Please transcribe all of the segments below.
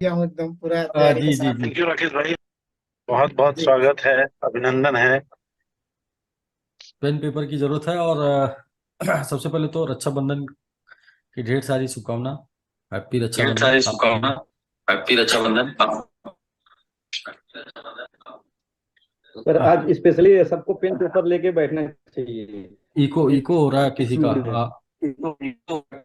किया हूँ एकदम पूरा तैयारी के जी जी साथ। जी। थैंक यू राकेश भाई। बहुत बहुत जी। स्वागत है। अभिनंदन है। पेन पेपर की जरूरत है और सबसे पहले तो रक्षाबंधन की ढेर सारी शुभकामना। हैप्पी ढेर रक्षाबंधन सारी आप शुभकामना। भी। हैप्पी रक्षाबंधन पर आज स्पेशली सबको पेन पेपर लेके बैठना चाहिए। इको इको हो रहा है किसी का। इसलिए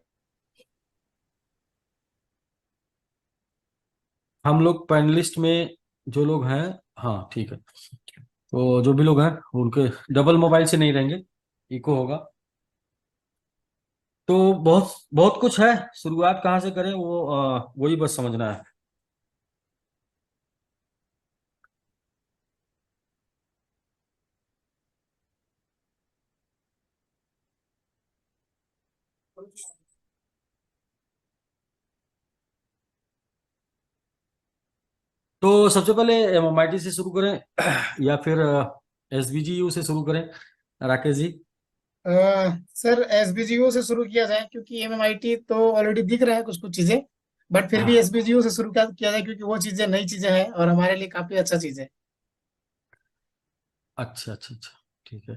हम लोग पैनलिस्ट में जो लोग हैं, हाँ ठीक है, तो जो भी लोग हैं उनके डबल मोबाइल से नहीं रहेंगे, इको होगा। तो बहुत बहुत कुछ है, शुरुआत कहाँ से करें वो वही बस समझना है। तो सबसे पहले एमआईटी से शुरू करें या फिर एसबीजीयू से शुरू करें, राकेश जी? अ, सर एसबीजीओ से शुरू किया जाए क्योंकि एमएमआईटी तो ऑलरेडी दिख रहा है कुछ कुछ चीजें। बट फिर भी एसबीजीओ से शुरू किया जाए क्योंकि वो चीजें नई चीजें हैं और हमारे लिए काफी अच्छा चीज है। अच्छा अच्छा अच्छा, ठीक है।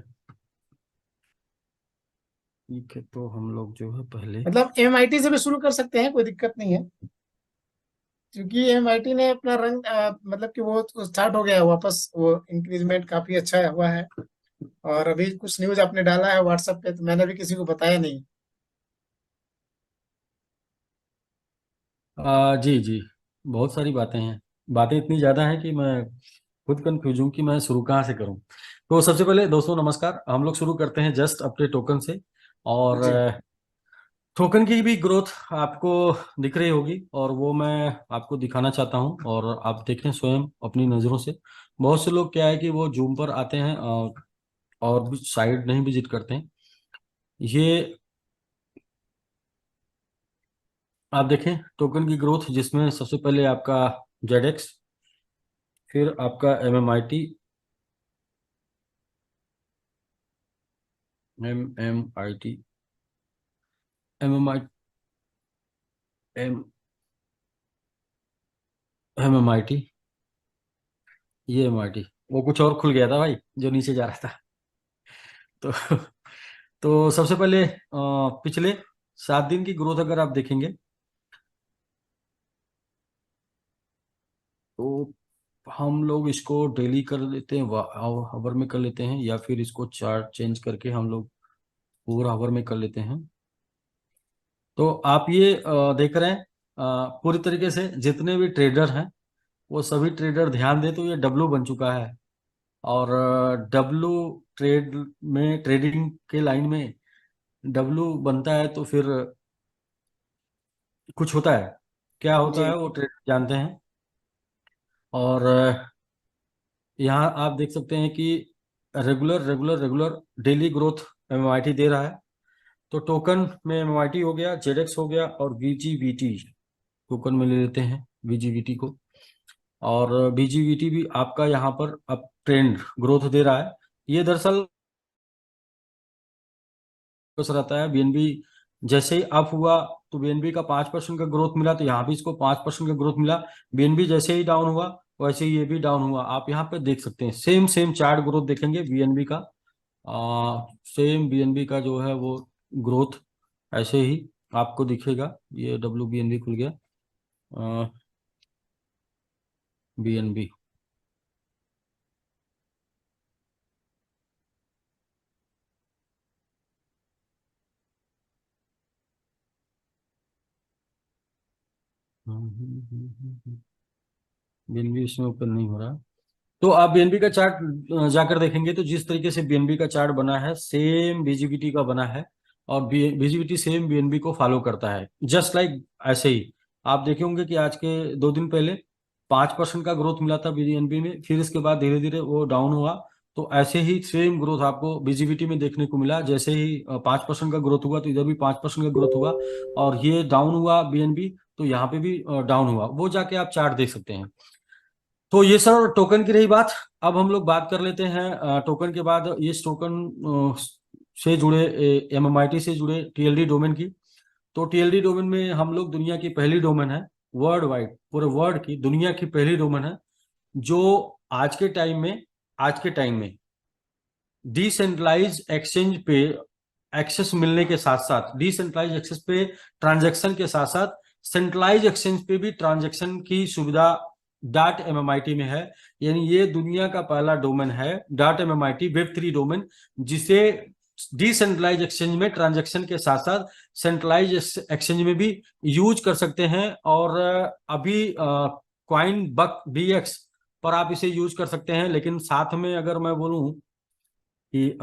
ठीक है, तो हम लोग जो है पहले। मतलब एमआईटी से भी शुरू कर सकते हैं, कोई दिक्कत नहीं है। क्योंकि एमआईटी ने अपना रंग मतलब कि वो स्टार्ट हो गया है वापस, वो इंक्रीजमेंट काफी अच्छा हुआ है। और अभी कुछ न्यूज आपने डाला है व्हाट्सएप पे, तो मैंने भी किसी को बताया नहीं। जी जी, बहुत सारी बातें हैं। बातें इतनी ज़्यादा हैं कि मैं खुद कंफ्यूज हूँ कि मैं शुरू कहाँ से करूँ। तो सबसे पहले दोस्तों नमस्कार, हम लोग शुरू करते हैं जस्ट अपने टोकन से। और जी। टोकन की भी ग्रोथ आपको दिख रही होगी और वो मैं आपको दिखाना चाहता हूँ और आप देखें स्वयं अपनी नज़रों से। बहुत से लोग क्या है कि वो जूम पर आते हैं और भी साइड नहीं विजिट करते हैं। ये आप देखें टोकन की ग्रोथ, जिसमें सबसे पहले आपका जेडेक्स, फिर आपका MMIT, MMIT, MMI M MMIT, ये एमआईटी, वो कुछ और खुल गया था भाई जो नीचे जा रहा था। तो सबसे पहले पिछले 7 दिन की ग्रोथ अगर आप देखेंगे तो हम लोग इसको डेली कर लेते हैं, हावर में कर लेते हैं, या फिर इसको चार्ट चेंज करके हम लोग 4 हावर में कर लेते हैं। तो आप ये देख रहे हैं पूरी तरीके से जितने भी ट्रेडर हैं वो सभी ट्रेडर ध्यान दें तो ये डब्लू बन चुका है। और डब्लू ट्रेड में, ट्रेडिंग के लाइन में डब्लू बनता है तो फिर कुछ होता है। क्या होता जी। है वो ट्रेडर जानते हैं। और यहाँ आप देख सकते हैं कि regular regular regular daily growth MIT दे रहा है। तो टोकन में एमआईटी हो गया, जेडेक्स हो गया, और वीजीवीटी टोकन में ले लेते हैं वीजीवीटी को। और वीजीवीटी भी आपका यहाँ पर अब ट्रेंड ग्रोथ दे रहा है। ये दरअसल बस रहता है बीएनबी, जैसे ही अप हुआ तो बीएनबी का 5% का ग्रोथ मिला, तो यहाँ भी इसको 5% का ग्रोथ मिला। बीएनबी जैसे ही डाउन हुआ वैसे ही ये भी डाउन हुआ। आप यहाँ पे देख सकते हैं सेम सेम चार्ट ग्रोथ देखेंगे बीएनबी का। सेम बीएनबी का जो है वो ग्रोथ ऐसे ही आपको दिखेगा। ये डब्ल्यू बीएनबी खुल गया, बीएनबी। बीएनबी इसमें ओपन नहीं हो रहा। तो आप बीएनबी का चार्ट जाकर देखेंगे तो जिस तरीके से बीएनबी का चार्ट बना है सेम बीजीबीटी का बना है। और बीजीबीटी सेम बीएनबी को फॉलो करता है, जस्ट लाइक ऐसे ही। आप देखे होंगे कि आज के 2 दिन पहले 5% का ग्रोथ मिला था बीएनबी में, फिर इसके बाद धीरे धीरे वो डाउन हुआ। तो ऐसे ही सेम ग्रोथ आपको बीजीबीटी में देखने को मिला। जैसे ही 5% का ग्रोथ हुआ तो इधर भी 5% का ग्रोथ हुआ। और ये डाउन हुआ बीएनबी तो यहाँ पे भी डाउन हुआ। वो जाके आप चार्ट देख सकते हैं। तो ये सर टोकन की रही बात। अब हम लोग बात कर लेते हैं टोकन के बाद इस टोकन से जुड़े, एमएमआईटी से जुड़े टीएलडी डोमेन की। तो टीएलडी डोमेन में हम लोग दुनिया की पहली डोमेन है वर्ल्ड वाइड, पूरे वर्ल्ड की, दुनिया की पहली डोमेन है जो आज के टाइम में डिसेंट्रलाइज एक्सचेंज पे एक्सेस मिलने के साथ साथ, डिसेंट्रलाइज एक्सेस पे ट्रांजैक्शन के साथ साथ सेंट्रलाइज एक्सचेंज पे भी ट्रांजैक्शन की सुविधा डाट एमएमआईटी में है। यानी ये दुनिया का पहला डोमेन है डाट एमएमआईटी वेब3 डोमेन, जिसे डिसेंट्रलाइज एक्सचेंज में ट्रांजैक्शन के साथ साथ सेंट्रलाइज एक्सचेंज में भी यूज कर सकते हैं। और अभी कॉइन बक बीएक्स पर आप इसे यूज कर सकते हैं। लेकिन साथ में अगर मैं बोलूं कि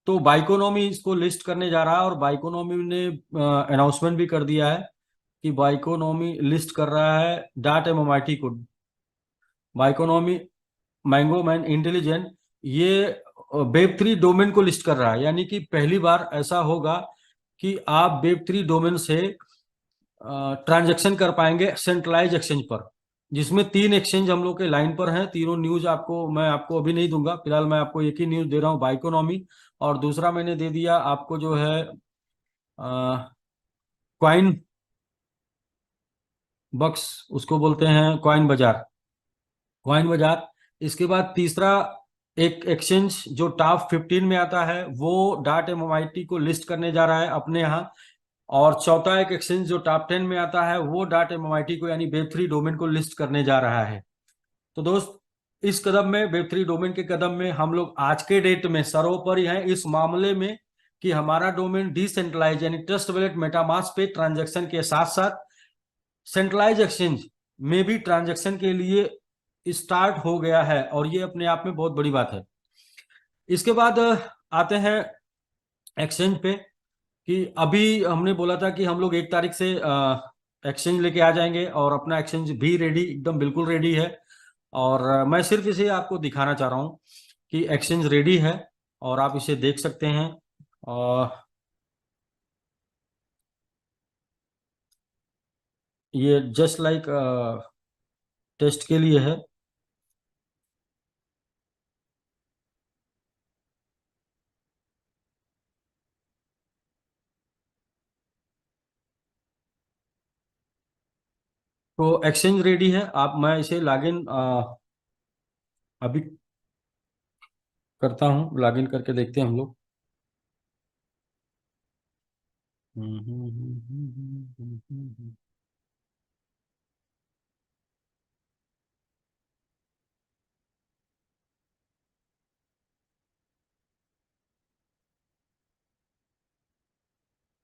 तो बाइकोनॉमी इसको लिस्ट करने जा रहा है, और बाइकोनॉमी ने अनाउंसमेंट भी कर दिया है कि बाइकोनॉमी लिस्ट कर रहा है डाट एमएमआईटी को। बाइकोनॉमी मैंगो मैन इंटेलिजेंट ये वेब3 डोमेन को लिस्ट कर रहा है। यानी कि पहली बार ऐसा होगा कि आप वेब3 डोमेन से ट्रांजैक्शन कर पाएंगे सेंट्रलाइज एक्सचेंज पर, जिसमें 3 एक्सचेंज हम लोग के लाइन पर हैं। तीनों न्यूज मैं आपको अभी नहीं दूंगा, फिलहाल मैं आपको एक ही न्यूज दे रहा हूँ, बाइकोनॉमी, और दूसरा मैंने दे दिया आपको जो है कॉइन बक्स, उसको बोलते हैं कॉइन बाजार। इसके बाद तीसरा एक एक्सचेंज जो टॉप 15 में आता है वो डाट एमएमआईटी को लिस्ट करने जा रहा है अपने यहाँ। और चौथा एक एक्सचेंज जो टॉप 10 में आता है वो डाट एमएमआईटी को यानी वेब3 डोमेन को लिस्ट करने जा रहा है। तो दोस्त, इस कदम में, वेब3 डोमेन के कदम में हम लोग आज के डेट में सर्वोपरि हैं इस मामले में कि हमारा डोमेन डिसेंट्रलाइज यानी ट्रस्ट वॉलेट मेटामास्क पे ट्रांजैक्शन के साथ साथ सेंट्रलाइज एक्सचेंज में भी ट्रांजैक्शन के लिए स्टार्ट हो गया है, और ये अपने आप में बहुत बड़ी बात है। इसके बाद आते हैं एक्सचेंज पे कि अभी हमने बोला था कि हम लोग 1 तारीख से एक्सचेंज लेके आ जाएंगे, और अपना एक्सचेंज भी रेडी, एकदम बिल्कुल रेडी है। और मैं सिर्फ इसे आपको दिखाना चाह रहा हूँ कि एक्सचेंज रेडी है, और आप इसे देख सकते हैं। और ये जस्ट लाइक टेस्ट के लिए है। तो एक्सचेंज रेडी है। मैं इसे लॉगिन अभी करता हूँ, लॉगिन करके देखते हैं हम लोग।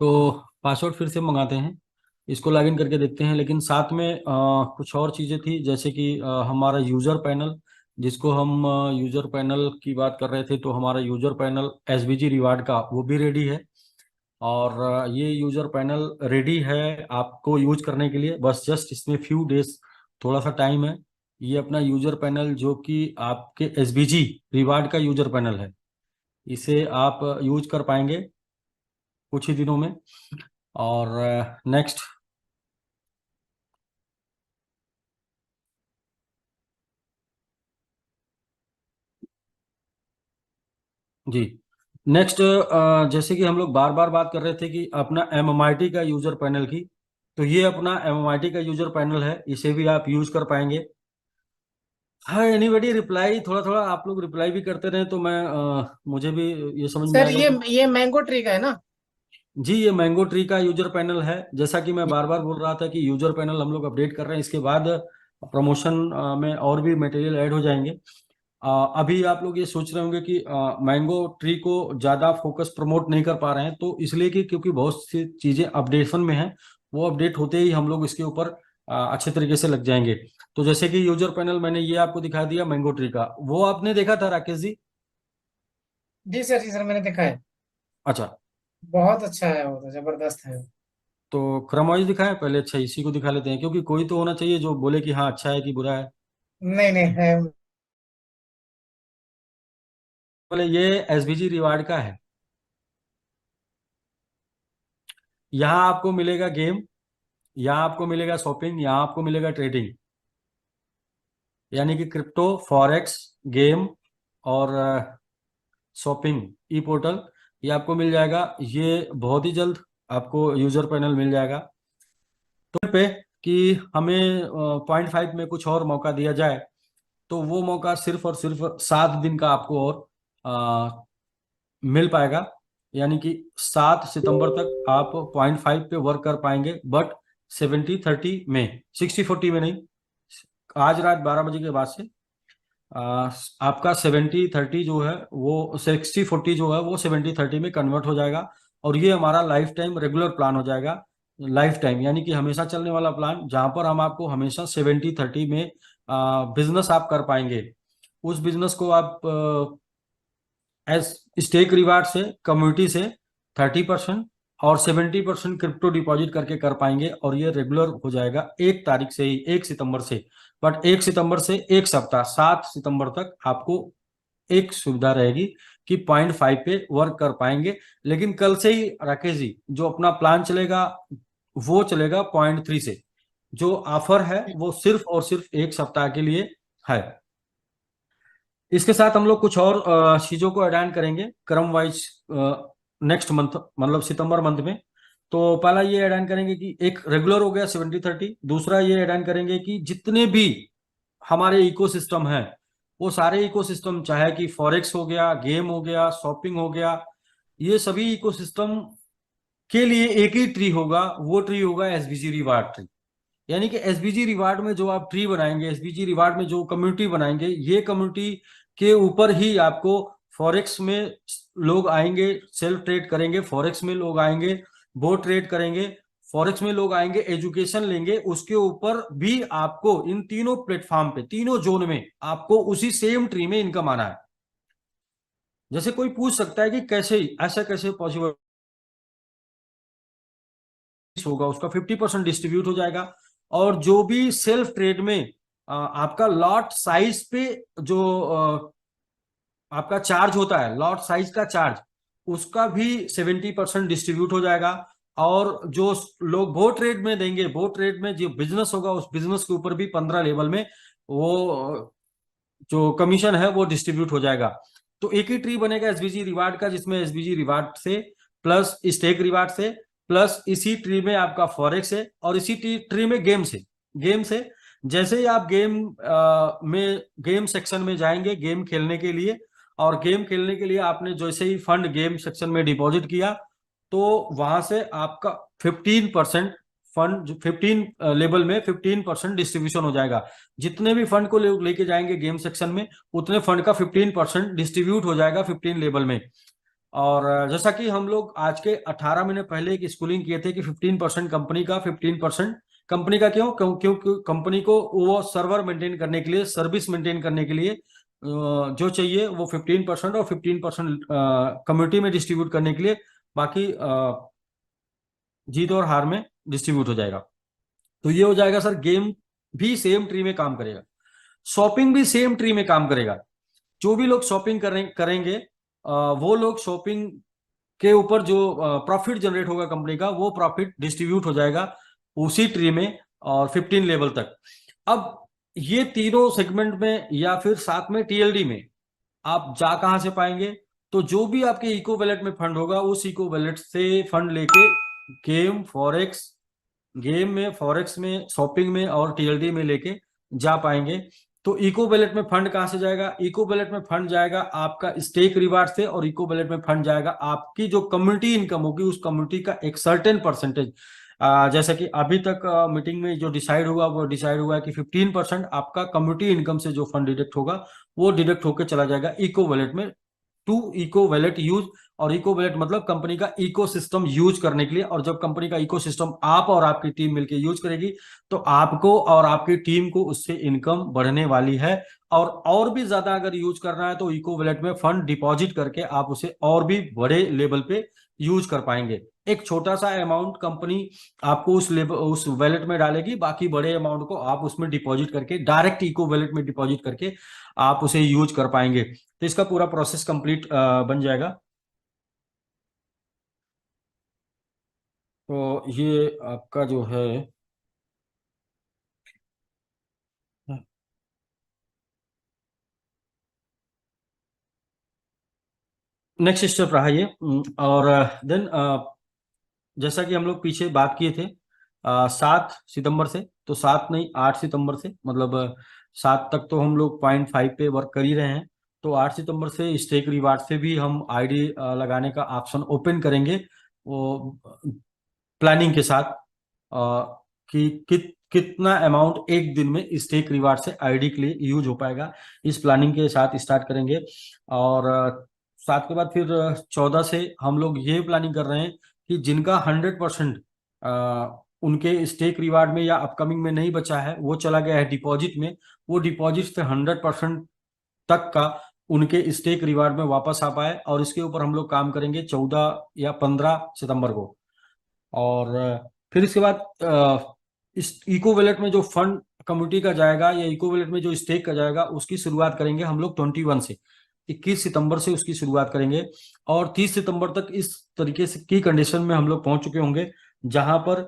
तो पासवर्ड फिर से मंगाते हैं, इसको लॉगिन करके देखते हैं। लेकिन साथ में कुछ और चीज़ें थी, जैसे कि हमारा यूज़र पैनल, जिसको हम यूज़र पैनल की बात कर रहे थे, तो हमारा यूज़र पैनल एसबीजी रिवार्ड का वो भी रेडी है। और ये यूज़र पैनल रेडी है आपको यूज करने के लिए, बस जस्ट इसमें फ्यू डेज थोड़ा सा टाइम है। ये अपना यूज़र पैनल जो कि आपके एसबीजी रिवार्ड का यूज़र पैनल है, इसे आप यूज कर पाएंगे कुछ ही दिनों में। और नेक्स्ट जी, नेक्स्ट जैसे कि हम लोग बार बार बात कर रहे थे कि अपना एमएमआईटी का यूजर पैनल की, तो ये अपना एमएमआईटी का यूजर पैनल है, इसे भी आप यूज कर पाएंगे। हाँ, एनीबडी रिप्लाई, थोड़ा थोड़ा आप लोग रिप्लाई भी करते रहे तो मुझे भी ये समझ में सर आएगा ये मैंगो ट्री का है ना? जी, ये मैंगो ट्री का यूजर पैनल है। जैसा कि मैं बार बार बोल रहा था कि यूजर पैनल हम लोग अपडेट कर रहे हैं, इसके बाद प्रमोशन में और भी मटेरियल ऐड हो जाएंगे। अभी आप लोग ये सोच रहे होंगे कि मैंगो ट्री को ज़्यादा फोकस प्रमोट नहीं कर पा रहे हैं, तो इसलिए कि क्योंकि बहुत सी चीज़ें अपडेशन में हैं, वो अपडेट होते ही हम लोग इसके ऊपर अच्छे तरीके से लग जाएंगे। तो जैसे कि यूजर पैनल मैंने ये आपको दिखा दिया मैंगो ट्री का, वो आपने देखा था राकेश जी? जी सर मैंने देखा है। अच्छा, बहुत अच्छा है, वो तो जबरदस्त है। तो क्रमवाइज दिखाएं पहले? अच्छा, इसी को दिखा लेते हैं, क्योंकि कोई तो होना चाहिए जो बोले कि हाँ अच्छा है कि बुरा है। नहीं नहीं है। बोले ये एसबीजी रिवार्ड का है। यहाँ आपको मिलेगा गेम, यहाँ आपको मिलेगा शॉपिंग, यहाँ आपको मिलेगा ट्रेडिंग, यानी कि क्रिप्टो, फॉरेक्स, गेम और शॉपिंग, ई पोर्टल, ये आपको मिल जाएगा। ये बहुत ही जल्द आपको यूजर पैनल मिल जाएगा। तो पे कि हमें 0.5 में कुछ और मौका दिया जाए, तो वो मौका सिर्फ और सिर्फ 7 दिन का आपको और मिल पाएगा। यानी कि 7 सितंबर तक आप 0.5 पे वर्क कर पाएंगे, बट 70-30 में, 60-40 में नहीं। आज रात 12 बजे के बाद से आपका 70-30 जो है वो 60-40 जो है वो 70-30 में कन्वर्ट हो जाएगा। और ये हमारा लाइफ टाइम रेगुलर प्लान हो जाएगा। लाइफ टाइम यानी कि हमेशा चलने वाला प्लान, जहां पर हम आपको हमेशा 70-30 में बिजनेस आप कर पाएंगे। उस बिजनेस को आप एज स्टेक रिवार्ड से, कम्युनिटी से 30% और 70% क्रिप्टो डिपॉजिट करके कर पाएंगे। और ये रेगुलर हो जाएगा 1 तारीख से ही, 1 सितंबर से। बट 1 सितंबर से 1 सप्ताह, 7 सितंबर तक आपको एक सुविधा रहेगी कि 0.5 पे वर्क कर पाएंगे। लेकिन कल से ही राकेश जी जो अपना प्लान चलेगा वो चलेगा 0.3 से। जो ऑफर है वो सिर्फ और सिर्फ 1 सप्ताह के लिए है। इसके साथ हम लोग कुछ और चीजों को ऐड ऑन करेंगे क्रम वाइज नेक्स्ट मंथ, मतलब सितंबर मंथ में। तो पहला ये ऐड ऑन करेंगे कि एक रेगुलर हो गया 70-30। दूसरा ये ऐड ऑन करेंगे कि जितने भी हमारे इकोसिस्टम हैं वो सारे इकोसिस्टम, चाहे कि फॉरेक्स हो गया, गेम हो गया, शॉपिंग हो गया, ये सभी इकोसिस्टम के लिए एक ही ट्री होगा। वो ट्री होगा एसबीजी रिवार्ड ट्री। यानी कि एसबीजी रिवार्ड में जो आप ट्री बनाएंगे, एसबीजी रिवार्ड में जो कम्युनिटी बनाएंगे, ये कम्युनिटी के ऊपर ही आपको फॉरेक्स में लोग आएंगे, सेल्फ ट्रेड करेंगे, फॉरेक्स में लोग आएंगे, बोट ट्रेड करेंगे, फॉरेक्स में लोग आएंगे, एजुकेशन लेंगे, उसके ऊपर भी आपको इन तीनों प्लेटफॉर्म पे, तीनों जोन में आपको उसी सेम ट्री में इनकम आना है। जैसे कोई पूछ सकता है कि कैसे, ऐसा कैसे पॉसिबल होगा, उसका 50% डिस्ट्रीब्यूट हो जाएगा। और जो भी सेल्फ ट्रेड में आपका लॉट साइज पे जो आपका चार्ज होता है, लॉट साइज का चार्ज, उसका भी 70% डिस्ट्रीब्यूट हो जाएगा। और जो लोग वो ट्रेड में देंगे, वो ट्रेड में जो बिजनेस होगा उस बिजनेस के ऊपर भी 15 लेवल में वो जो कमीशन है वो डिस्ट्रीब्यूट हो जाएगा। तो एक ही ट्री बनेगा एसबीजी रिवार्ड का, जिसमें एसबीजी रिवार्ड से प्लस स्टेक रिवार्ड से प्लस इसी ट्री में आपका फॉरेक्स है और इसी ट्री में गेम से। गेम से जैसे ही आप गेम सेक्शन में जाएंगे गेम खेलने के लिए, और गेम खेलने के लिए आपने जैसे ही फंड गेम सेक्शन में डिपॉजिट किया, तो वहां से आपका 15% फंड, 15 लेवल में 15% डिस्ट्रीब्यूशन हो जाएगा। जितने भी फंड को लेके जाएंगे गेम सेक्शन में, उतने फंड का 15% डिस्ट्रीब्यूट हो जाएगा 15 लेवल में। और जैसा कि हम लोग आज के 18 महीने पहले एक स्कूलिंग किए थे कि 15% कंपनी का, 15% कंपनी का क्यों, क्योंकि कंपनी को वो सर्वर मेंटेन करने के लिए, सर्विस मेंटेन करने के लिए जो चाहिए वो 15% और 15% कम्युनिटी में डिस्ट्रीब्यूट करने के लिए बाकी जीत और हार में डिस्ट्रीब्यूट हो जाएगा। तो ये हो जाएगा सर। गेम भी सेम ट्री में काम करेगा, शॉपिंग भी सेम ट्री में काम करेगा। जो भी लोग शॉपिंग करेंगे वो लोग शॉपिंग के ऊपर जो प्रॉफिट जनरेट होगा कंपनी का, वो प्रॉफिट डिस्ट्रीब्यूट हो जाएगा उसी ट्री में और 15 लेवल तक। अब ये तीनों सेगमेंट में या फिर साथ में टीएलडी में आप जा कहां से पाएंगे? तो जो भी आपके इको वैलेट में फंड होगा उस इको वैलेट से फंड लेके गेम गेम में, फॉरेक्स में, शॉपिंग में और टीएलडी में लेके जा पाएंगे। तो इको वैलेट में फंड कहां से जाएगा? इको वैलेट में फंड जाएगा आपका स्टेक रिवार्ड से, और इको वैलेट में फंड जाएगा आपकी जो कम्युनिटी इनकम होगी उस कम्युनिटी का एक सर्टेन परसेंटेज। जैसा कि अभी तक मीटिंग में जो डिसाइड हुआ वो डिसाइड हुआ कि 15% आपका कम्युनिटी इनकम से जो फंड डिडक्ट होगा वो डिडक्ट होकर चला जाएगा इको वैलेट में, टू इको वैलेट यूज। और इको वैलेट मतलब कंपनी का इकोसिस्टम यूज करने के लिए। और जब कंपनी का इकोसिस्टम आप और आपकी टीम मिलकर यूज करेगी तो आपको और आपकी टीम को उससे इनकम बढ़ने वाली है। और भी ज्यादा अगर यूज करना है तो इको वैलेट में फंड डिपॉजिट करके आप उसे और भी बड़े लेवल पे यूज कर पाएंगे। एक छोटा सा अमाउंट कंपनी आपको उस वैलेट में डालेगी, बाकी बड़े अमाउंट को आप उसमें डिपॉजिट करके, डायरेक्ट इको वैलेट में डिपॉजिट करके आप उसे यूज कर पाएंगे। तो इसका पूरा प्रोसेस कंप्लीट बन जाएगा। तो ये आपका जो है नेक्स्ट स्टेप रहा ये। और देन जैसा कि हम लोग पीछे बात किए थे 7 सितंबर से, तो 7 नहीं 8 सितंबर से, मतलब 7 तक तो हम लोग 0.5 पे वर्क कर ही रहे हैं। तो 8 सितंबर से स्टेक रिवार्ड से भी हम आईडी लगाने का ऑप्शन ओपन करेंगे, वो प्लानिंग के साथ कि कितना अमाउंट एक दिन में स्टेक रिवार्ड से आईडी के लिए यूज हो पाएगा, इस प्लानिंग के साथ स्टार्ट करेंगे। और साथ के बाद फिर 14 से हम लोग ये प्लानिंग कर रहे हैं कि जिनका 100% उनके स्टेक रिवार्ड में या अपकमिंग में नहीं बचा है, वो चला गया है डिपॉजिट में, वो डिपॉजिट से 100% तक का उनके स्टेक रिवार्ड में वापस आ पाए। और इसके ऊपर हम लोग काम करेंगे 14 या 15 सितंबर को। और फिर इसके बाद इस इको वैलेट में जो फंड कम्युनिटी का जाएगा या इको वैलेट में जो स्टेक का जाएगा, उसकी शुरुआत करेंगे हम लोग 21 से, 21 सितंबर से उसकी शुरुआत करेंगे। और 30 सितंबर तक इस तरीके से की कंडीशन में हम लोग पहुंच चुके होंगे जहां पर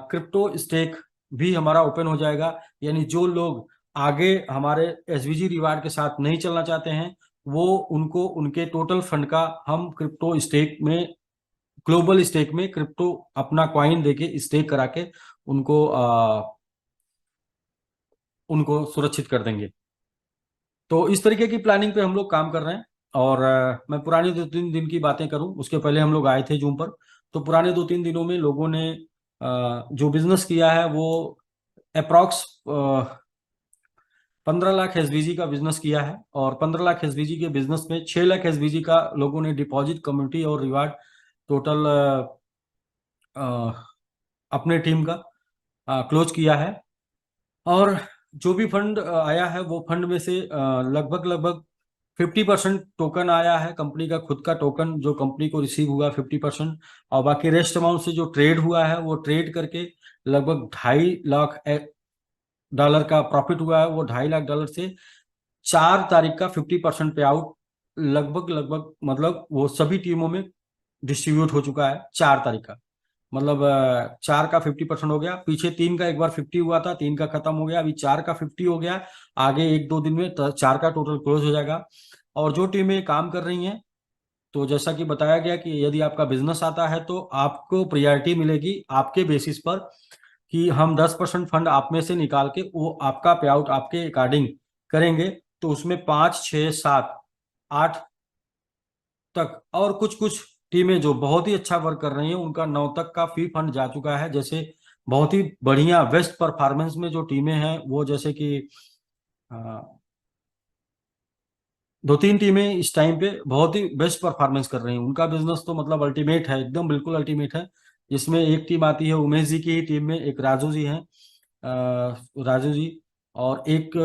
क्रिप्टो स्टेक भी हमारा ओपन हो जाएगा। यानी जो लोग आगे हमारे एसवीजी रिवार्ड के साथ नहीं चलना चाहते हैं, वो उनको उनके टोटल फंड का हम क्रिप्टो स्टेक में, ग्लोबल स्टेक में क्रिप्टो अपना कॉइन देके स्टेक करा के उनको सुरक्षित कर देंगे। तो इस तरीके की प्लानिंग पे हम लोग काम कर रहे हैं। और मैं पुराने 2-3 दिन की बातें करूं, उसके पहले हम लोग आए थे जूम पर, तो पुराने 2-3 दिनों में लोगों ने जो बिजनेस किया है वो अप्रॉक्स 15 लाख एसबीजी का बिजनेस किया है। और 15 लाख एसबीजी के बिजनेस में 6 लाख एसबीजी का लोगों ने डिपॉजिट, कम्युनिटी और रिवार्ड टोटल अपने टीम का क्लोज किया है। और जो भी फंड आया है, वो फंड में से लगभग 50% टोकन आया है, कंपनी का खुद का टोकन जो कंपनी को रिसीव हुआ 50%। और बाकी रेस्ट अमाउंट से जो ट्रेड हुआ है, वो ट्रेड करके लगभग $2.5 लाख का प्रॉफिट हुआ है। वो $2.5 लाख से 4 तारीख का 50% पे आउट लगभग मतलब वो सभी टीमों में डिस्ट्रीब्यूट हो चुका है 4 तारीख का। मतलब 4 का 50% हो गया। पीछे 3 का एक बार 50 हुआ था, 3 का खत्म हो गया, अभी 4 का 50 हो गया। आगे 1-2 दिन में 4 का टोटल क्लोज हो जाएगा। और जो टीमें काम कर रही हैं, तो जैसा कि बताया गया कि यदि आपका बिजनेस आता है तो आपको प्रायोरिटी मिलेगी आपके बेसिस पर, कि हम 10% फंड आप में से निकाल के वो आपका पे आउट आपके अकॉर्डिंग करेंगे। तो उसमें 5, 6, 7, 8 तक, और कुछ कुछ टीमें जो बहुत ही अच्छा वर्क कर रही हैं, उनका 9 तक का फी फंड जा चुका है। जैसे बहुत ही बढ़िया बेस्ट परफॉर्मेंस में जो टीमें हैं, वो जैसे कि 2-3 टीमें इस टाइम पे बहुत ही बेस्ट परफॉर्मेंस कर रही हैं। उनका बिजनेस तो मतलब अल्टीमेट है, एकदम बिल्कुल अल्टीमेट है। जिसमें एक टीम आती है उमेश जी की ही टीम में, एक राजू जी हैं, राजू जी, और एक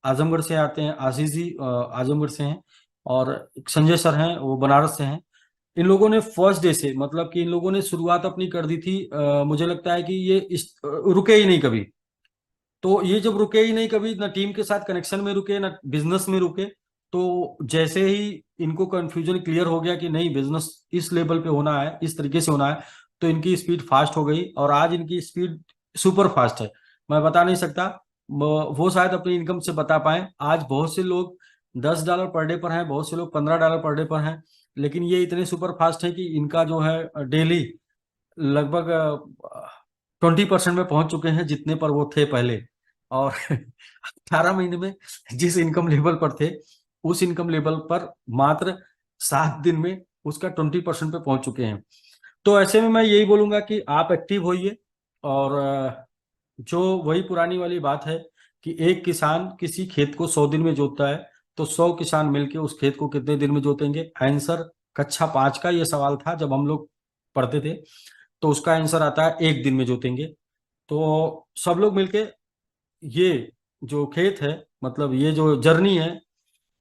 आजमगढ़ से आते हैं आशीष जी, आजमगढ़ से हैं। और एक संजय सर हैं, वो बनारस से हैं। इन लोगों ने फर्स्ट डे से, मतलब कि इन लोगों ने शुरुआत अपनी कर दी थी। मुझे लगता है कि ये रुके ही नहीं कभी। तो ये जब रुके ही नहीं कभी, ना टीम के साथ कनेक्शन में रुके, ना बिजनेस में रुके, तो जैसे ही इनको कंफ्यूजन क्लियर हो गया कि नहीं बिजनेस इस लेवल पे होना है, इस तरीके से होना है, तो इनकी स्पीड फास्ट हो गई। और आज इनकी स्पीड सुपर फास्ट है, मैं बता नहीं सकता। वो शायद अपनी इनकम से बता पाए। आज बहुत से लोग $10 पर डे पर हैं, बहुत से लोग $15 पर डे पर हैं, लेकिन ये इतने सुपर फास्ट है कि इनका जो है डेली लगभग 20% में पहुंच चुके हैं जितने पर वो थे पहले। और 18 महीने में जिस इनकम लेवल पर थे, उस इनकम लेवल पर मात्र 7 दिन में उसका 20% पे पहुंच चुके हैं। तो ऐसे में मैं यही बोलूंगा कि आप एक्टिव होइए। और जो वही पुरानी वाली बात है कि एक किसान किसी खेत को 100 दिन में जोतता है, तो 100 किसान मिलके उस खेत को कितने दिन में जोतेंगे? आंसर कक्षा 5 का ये सवाल था जब हम लोग पढ़ते थे, तो उसका आंसर आता है 1 दिन में जोतेंगे। तो सब लोग मिलके ये जो खेत है, मतलब ये जो जर्नी है,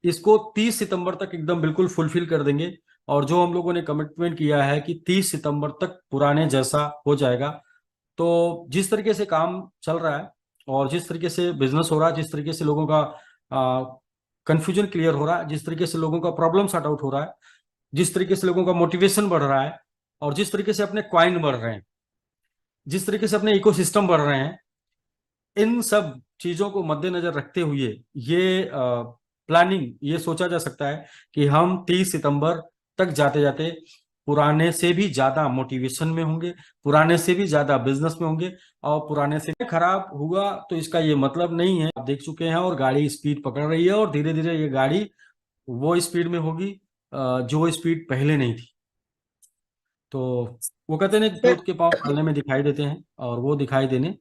इसको 30 सितंबर तक एकदम बिल्कुल फुलफिल कर देंगे। और जो हम लोगों ने कमिटमेंट किया है कि 30 सितंबर तक पुराने जैसा हो जाएगा। तो जिस तरीके से काम चल रहा है और जिस तरीके से बिजनेस हो रहा है, जिस तरीके से लोगों का कंफ्यूजन क्लियर हो रहा है, जिस तरीके से लोगों का प्रॉब्लम सॉर्ट आउट हो रहा है, जिस तरीके से लोगों का मोटिवेशन बढ़ रहा है, और जिस तरीके से अपने क्वाइन बढ़ रहे हैं, जिस तरीके से अपने इकोसिस्टम बढ़ रहे हैं, इन सब चीजों को मद्देनजर रखते हुए ये प्लानिंग, ये सोचा जा सकता है कि हम 30 सितंबर तक जाते जाते पुराने से भी ज्यादा मोटिवेशन में होंगे, पुराने से भी ज्यादा बिजनेस में होंगे, और पुराने से खराब हुआ तो इसका ये मतलब नहीं है। आप देख चुके हैं और गाड़ी स्पीड पकड़ रही है और धीरे धीरे ये गाड़ी वो स्पीड में होगी जो स्पीड पहले नहीं थी। तो वो कहते हैं पूत के पांव चलने में दिखाई देते हैं, और वो दिखाई देने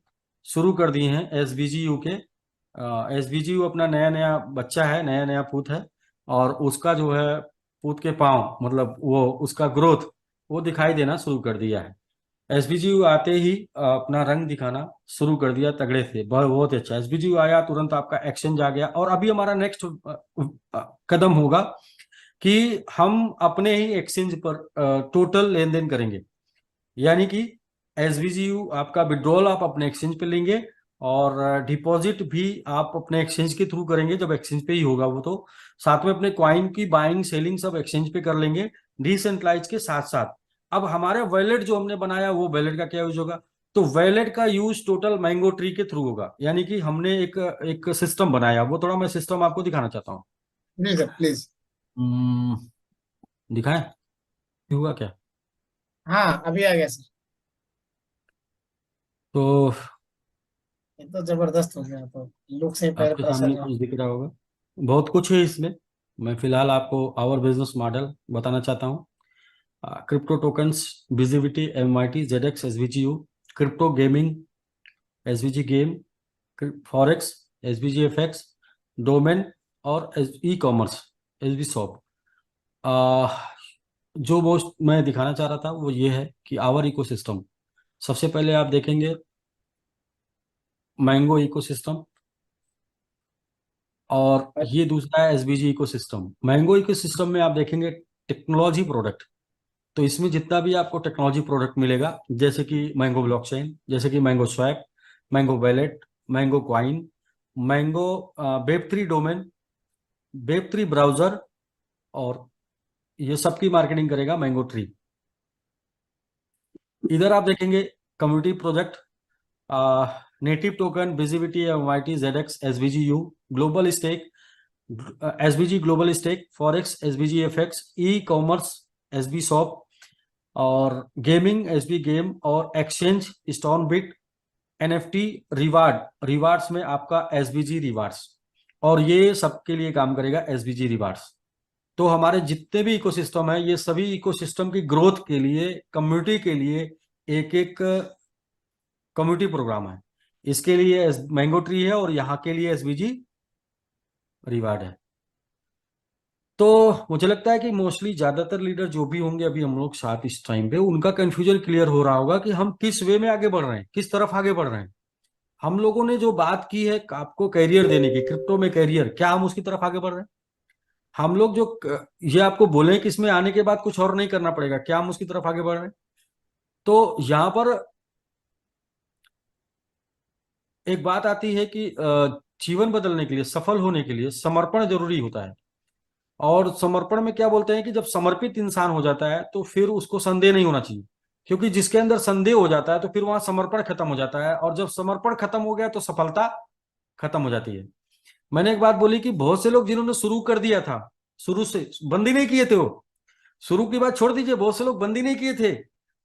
शुरू कर दिए हैं एसबीजीयू के। एसबीजीयू अपना नया नया बच्चा है, नया नया पूत है, और उसका जो है पूत के पांव मतलब वो उसका ग्रोथ वो दिखाई देना शुरू कर दिया है। एसबीजीयू आते ही अपना रंग दिखाना शुरू कर दिया तगड़े से, बहुत अच्छा। एसबीजीयू आया तुरंत आपका एक्सचेंज आ गया, और अभी हमारा नेक्स्ट कदम होगा कि हम अपने ही एक्सचेंज पर टोटल लेन देन करेंगे, यानी कि एसबीजीयू आपका विड्रॉल आप अपने एक्सचेंज पे लेंगे, और डिपॉजिट भी आप अपने एक्सचेंज के थ्रू करेंगे, जब एक्सचेंज पे ही होगा वो तो। साथ में अपने क्वाइन की बाइंग सेलिंग सब एक्सचेंज पे कर लेंगे डिसेंट्रलाइज के साथ साथ। अब हमारे वैलेट जो हमने बनाया वो वैलेट का क्या यूज होगा, तो वैलेट का यूज टोटल मैंगो ट्री के थ्रू होगा, यानी कि हमने एक सिस्टम बनाया, वो थोड़ा मैं सिस्टम आपको दिखाना चाहता हूँ। जी सर प्लीज। दिखाएं हुआ क्या? हाँ अभी आ गया सर, तो ये तो जबरदस्त हो गया, तो लुक से ही पैर आपके पड़ा सामने सर। कुछ दिख रहा होगा, बहुत कुछ है इसमें। मैं फिलहाल आपको आवर बिजनेस मॉडल बताना चाहता हूँ। Crypto tokens, visibility, MIT, ZX, SVGU, crypto gaming, SVG game, forex, SVG FX, domain, और ई कॉमर्स, SB शॉप। जो मोस्ट मैं दिखाना चाह रहा था वो ये है कि आवर इकोसिस्टम। सबसे पहले आप देखेंगे मैंगो इकोसिस्टम, और ये दूसरा है SVG इकोसिस्टम। मैंगो इकोसिस्टम में आप देखेंगे टेक्नोलॉजी प्रोडक्ट, तो इसमें जितना भी आपको टेक्नोलॉजी प्रोडक्ट मिलेगा, जैसे कि मैंगो ब्लॉकचेन, जैसे कि mango swap, mango wallet, mango coin, mango Web3 domain, Web3 browser, और ये सबकी मार्केटिंग करेगा मैंगो ट्री। इधर आप देखेंगे community project, native token, visibility, MIT, ZX, SVGU, global stake, SVG global stake, forex, SVG FX, e commerce, SB shop, और gaming, SB game, और exchange, Stonebit, NFT, rewards में आपका SVG रिवार्ड्स, और ये सबके लिए काम करेगा SVG रिवार्ड्स। तो हमारे जितने भी इकोसिस्टम है, ये सभी इकोसिस्टम की ग्रोथ के लिए, कम्युनिटी के लिए एक एक कम्युनिटी प्रोग्राम है। इसके लिए मैंगो ट्री है, और यहाँ के लिए SVG रिवार्ड है। तो मुझे लगता है कि मोस्टली ज्यादातर लीडर जो भी होंगे अभी हम लोग साथ इस टाइम पे, उनका कंफ्यूजन क्लियर हो रहा होगा कि हम किस वे में आगे बढ़ रहे हैं, किस तरफ आगे बढ़ रहे हैं। हम लोगों ने जो बात की है आपको कैरियर देने की, क्रिप्टो में कैरियर, क्या हम उसकी तरफ आगे बढ़ रहे हैं? हम लोग जो ये आपको बोले कि इसमें आने के बाद कुछ और नहीं करना पड़ेगा, क्या हम उसकी तरफ आगे बढ़ रहे हैं? तो यहाँ पर एक बात आती है कि जीवन बदलने के लिए, सफल होने के लिए समर्पण जरूरी होता है। और समर्पण में क्या बोलते हैं कि जब समर्पित इंसान हो जाता है तो फिर उसको संदेह नहीं होना चाहिए, क्योंकि जिसके अंदर संदेह हो जाता है तो फिर वहां समर्पण खत्म हो जाता है, और जब समर्पण खत्म हो गया तो सफलता खत्म हो जाती है। मैंने एक बात बोली कि बहुत से लोग जिन्होंने शुरू कर दिया था, शुरू से बंदी नहीं किए थे, वो शुरू की बात छोड़ दीजिए, बहुत से लोग बंदी नहीं किए थे।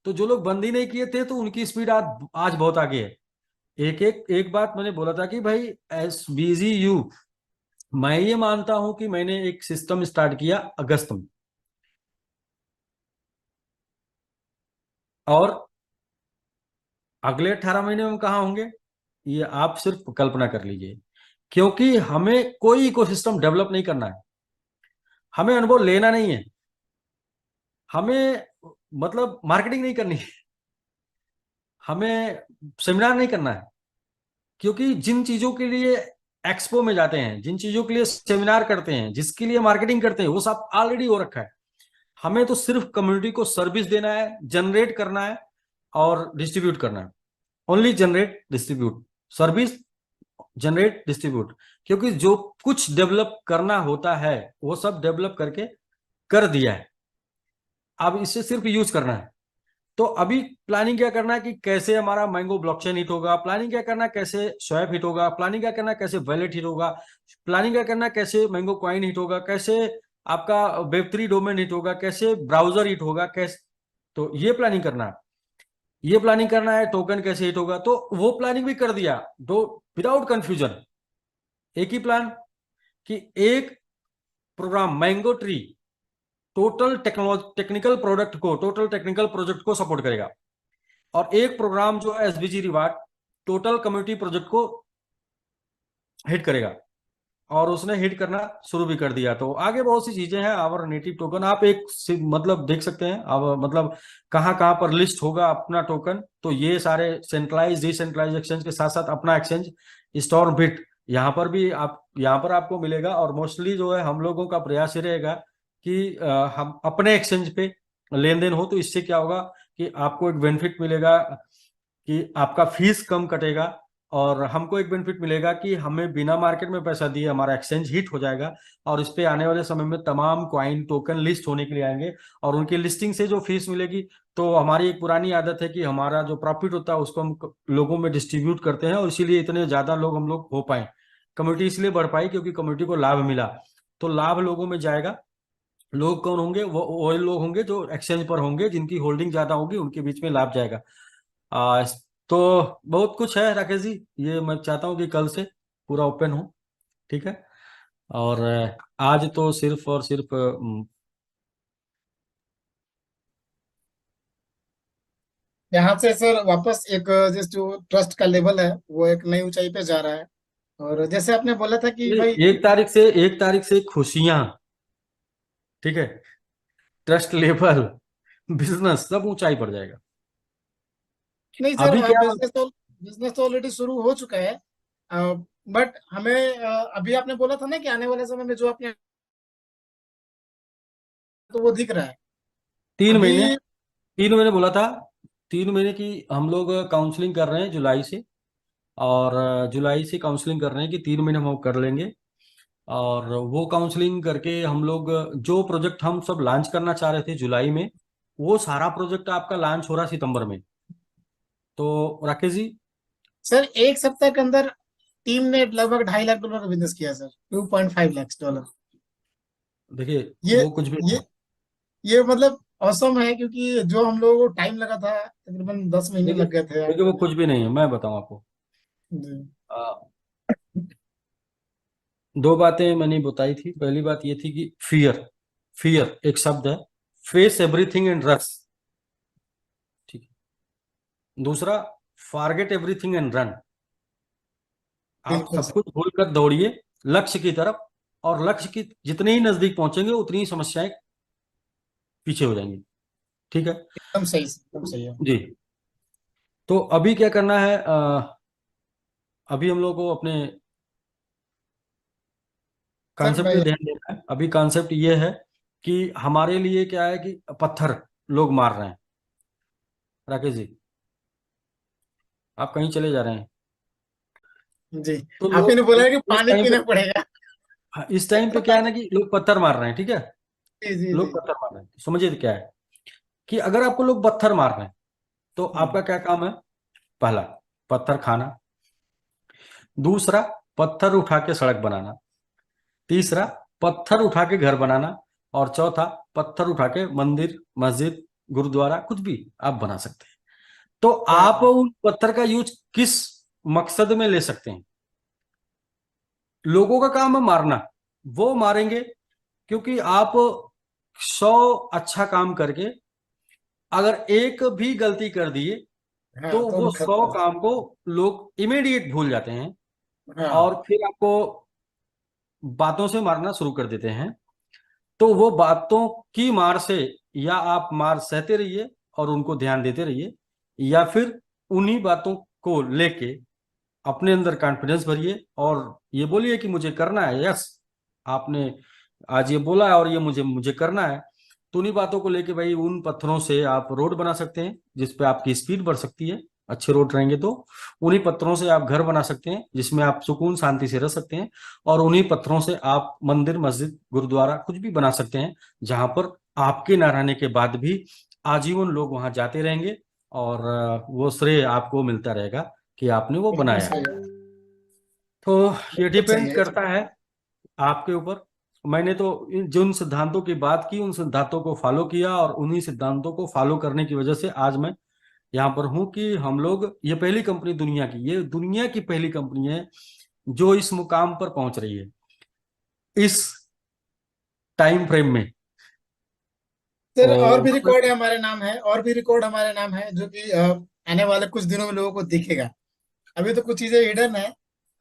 तो जो लोग बंदी नहीं किए थे तो उनकी स्पीड आज बहुत आगे है। एक बात मैंने बोला था कि भाई SVGU, मैं ये मानता हूं कि मैंने एक सिस्टम स्टार्ट किया अगस्त में, और अगले 18 महीने में कहाँ होंगे ये आप सिर्फ कल्पना कर लीजिए। क्योंकि हमें कोई इकोसिस्टम डेवलप नहीं करना है, हमें अनुभव लेना नहीं है, हमें मतलब मार्केटिंग नहीं करनी है, हमें सेमिनार नहीं करना है। क्योंकि जिन चीजों के लिए एक्सपो में जाते हैं, जिन चीजों के लिए सेमिनार करते हैं, जिसके लिए मार्केटिंग करते हैं, वो सब ऑलरेडी हो रखा है। हमें तो सिर्फ कम्युनिटी को सर्विस देना है, जनरेट करना है और डिस्ट्रीब्यूट करना है। Only generate, distribute, service, generate, distribute. क्योंकि जो कुछ डेवलप करना होता है वो सब डेवलप करके कर दिया है, अब इसे सिर्फ यूज करना है। तो अभी प्लानिंग क्या करना है कि कैसे हमारा मैंगो ब्लॉकचेन हिट होगा, प्लानिंग क्या करना है कैसे स्वैप हिट होगा, प्लानिंग क्या करना है कैसे वैलेट हिट होगा, प्लानिंग क्या करना है कैसे मैंगो कॉइन हिट होगा, कैसे आपका वेब3 डोमेन हिट होगा, कैसे ब्राउजर हिट होगा, कैसे तो ये प्लानिंग करना है, ये प्लानिंग करना है, टोकन कैसे हिट होगा, तो वो प्लानिंग भी कर दिया दो विदाउट कंफ्यूजन। एक ही प्लान कि एक programme mango tree total technical product को, टोटल टेक्निकल प्रोजेक्ट को सपोर्ट करेगा, और एक प्रोग्राम जो है SBG reward total community project को हिट करेगा, और उसने हिट करना शुरू भी कर दिया। तो आगे बहुत सी चीजें हैं। आवर नेटिव टोकन आप एक मतलब देख सकते हैं, अब मतलब कहाँ कहाँ पर लिस्ट होगा अपना टोकन। तो ये सारे सेंट्रलाइज डिसेंट्रलाइज एक्सचेंज के साथ साथ अपना एक्सचेंज स्टॉर्मबिट, यहाँ पर भी आप, यहाँ पर आपको मिलेगा। और मोस्टली जो है हम लोगों का प्रयास ये रहेगा कि हम अपने एक्सचेंज पे लेन देन हो। तो इससे क्या होगा कि आपको एक बेनिफिट मिलेगा कि आपका फीस कम कटेगा, और हमको एक बेनिफिट मिलेगा कि हमें बिना मार्केट में पैसा दिए हमारा एक्सचेंज हिट हो जाएगा, और इस पे आने वाले समय में तमाम कॉइन टोकन लिस्ट होने के लिए आएंगे, और उनकी लिस्टिंग से जो फीस मिलेगी, तो हमारी एक पुरानी आदत है कि हमारा जो प्रॉफिट होता है उसको हम लोगों में डिस्ट्रीब्यूट करते हैं, और इसीलिए इतने ज्यादा लोग हम लोग हो पाए। कम्युनिटी इसलिए बढ़ पाई क्योंकि कम्युनिटी को लाभ मिला, तो लाभ लोगों में जाएगा। लोग कौन होंगे? वो लोग होंगे जो एक्सचेंज पर होंगे, जिनकी होल्डिंग ज्यादा होगी, उनके बीच में लाभ जाएगा। आ, तो बहुत कुछ है राकेश जी, ये मैं चाहता हूँ कि कल से पूरा ओपन हो, ठीक है। और आज तो सिर्फ और सिर्फ यहाँ से सर वापस एक जिस जो ट्रस्ट का लेवल है वो एक नई ऊंचाई पे जा रहा है। और जैसे आपने बोला था कि भाई एक तारीख से खुशियां, ठीक है, ट्रस्ट लेवल, बिजनेस सब ऊंचाई पर जाएगा। नहीं सर, अभी क्या, बिजनेस तो ऑलरेडी शुरू हो चुका है। बट हमें अभी आपने बोला था ना कि आने वाले समय में जो आपने, तो वो दिख रहा है 3 महीने, अभी। 3 महीने बोला था, 3 महीने की हम लोग काउंसलिंग कर रहे हैं जुलाई से। और जुलाई से काउंसलिंग कर रहे हैं कि 3 महीने हम कर लेंगे। और वो काउंसलिंग करके हम लोग जो प्रोजेक्ट हम सब लॉन्च करना चाह रहे थे जुलाई में, वो सारा प्रोजेक्ट आपका लॉन्च हो रहा है सितंबर में। तो राकेश जी, सर एक सप्ताह के अंदर टीम ने लगभग $2.5 लाख का बिजनेस किया सर, $2.5 लाख। देखिए ये वो कुछ भी ये नहीं। ये मतलब औसम है, क्योंकि जो हम लोगों को टाइम लगा था तकरीबन 10 महीने देखिए लग गए थे देखिए वो जी। कुछ भी नहीं है, मैं बताऊं आपको। आ, 2 बातें मैंने बताई थी। पहली बात ये थी कि फियर, फियर एक शब्द है, फेस एवरीथिंग एंड रस, ठीक है। दूसरा, फॉरगेट एवरीथिंग एंड रन। आप बिल्कुल सब सर, कुछ भूलकर दौड़िए लक्ष्य की तरफ, और लक्ष्य की जितने ही नजदीक पहुंचेंगे उतनी ही समस्याएं पीछे हो जाएंगी, ठीक है एकदम सही सर, एकदम सही है। जी। तो अभी क्या करना है, अभी हम लोग को अपने सर कॉन्सेप्ट पे मैं, ध्यान देना है। अभी कॉन्सेप्ट ये है कि हमारे लिए क्या है कि पत्थर लोग मार रहे हैं। राकेश जी, आप कहीं चले जा रहे हैं। जी, तो आप ही ने लोग बोला है कि इस पानी टाइम पे, पीना पड़ेगा। हाँ, इस टाइम पे क्या है ना कि लोग पत्थर मार रहे हैं, ठीक है। जी जी लोग जी। पत्थर मार रहे हैं, तो समझिए क्या है कि अगर आपको लोग पत्थर मार रहे हैं तो आपका हम्म, क्या काम है? पहला, पत्थर खाना। दूसरा, पत्थर उठा के सड़क बनाना। तीसरा, पत्थर उठा के घर बनाना। और चौथा, पत्थर उठा के मंदिर, मस्जिद, गुरुद्वारा कुछ भी आप बना सकते हैं। तो क्या आप बात। उन पत्थर का यूज किस मकसद में ले सकते हैं? लोगों का काम है मारना, वो मारेंगे क्योंकि आप 100 अच्छा काम करके अगर एक भी गलती कर दिए हाँ तो तो वो भी 100 खत्म। काम को लोग इमीडिएट भूल जाते हैं, हाँ और फिर आपको बातों से मारना शुरू कर देते हैं। तो वो बातों की मार से, या आप मार सहते रहिए और उनको ध्यान देते रहिए, या फिर उन्हीं बातों को लेके अपने अंदर कॉन्फिडेंस भरिए और ये बोलिए कि मुझे करना है। यस, आपने आज ये बोला है और ये मुझे मुझे करना है। तो उन्हीं बातों को लेके भाई उन पत्थरों से आप रोड बना सकते हैं जिसपे आपकी स्पीड बढ़ सकती है, अच्छे रोड रहेंगे तो। उन्हीं पत्थरों से आप घर बना सकते हैं जिसमें आप सुकून शांति से रह सकते हैं। और उन्हीं पत्थरों से आप मंदिर, मस्जिद, गुरुद्वारा कुछ भी बना सकते हैं, जहां पर आपके न रहने के बाद भी आजीवन लोग वहां जाते रहेंगे, और वो श्रेय आपको मिलता रहेगा कि आपने वो बिल्कुल बनाया। सही है, तो ये बिल्कुल सही डिपेंड है। करता है आपके ऊपर। मैंने तो जिन सिद्धांतों की बात की उन सिद्धांतों को फॉलो किया, और उन्हीं सिद्धांतों को फॉलो करने की वजह से आज मैं यहाँ पर हूँ कि हम लोग, ये पहली कंपनी दुनिया की, ये दुनिया की पहली कंपनी है जो इस मुकाम पर पहुंच रही है इस टाइम फ्रेम में। सर और और भी रिकॉर्ड है हमारे नाम है, और भी रिकॉर्ड हमारे नाम है जो कि आने वाले कुछ दिनों में लोगों को दिखेगा। अभी तो कुछ चीजें हिडन है,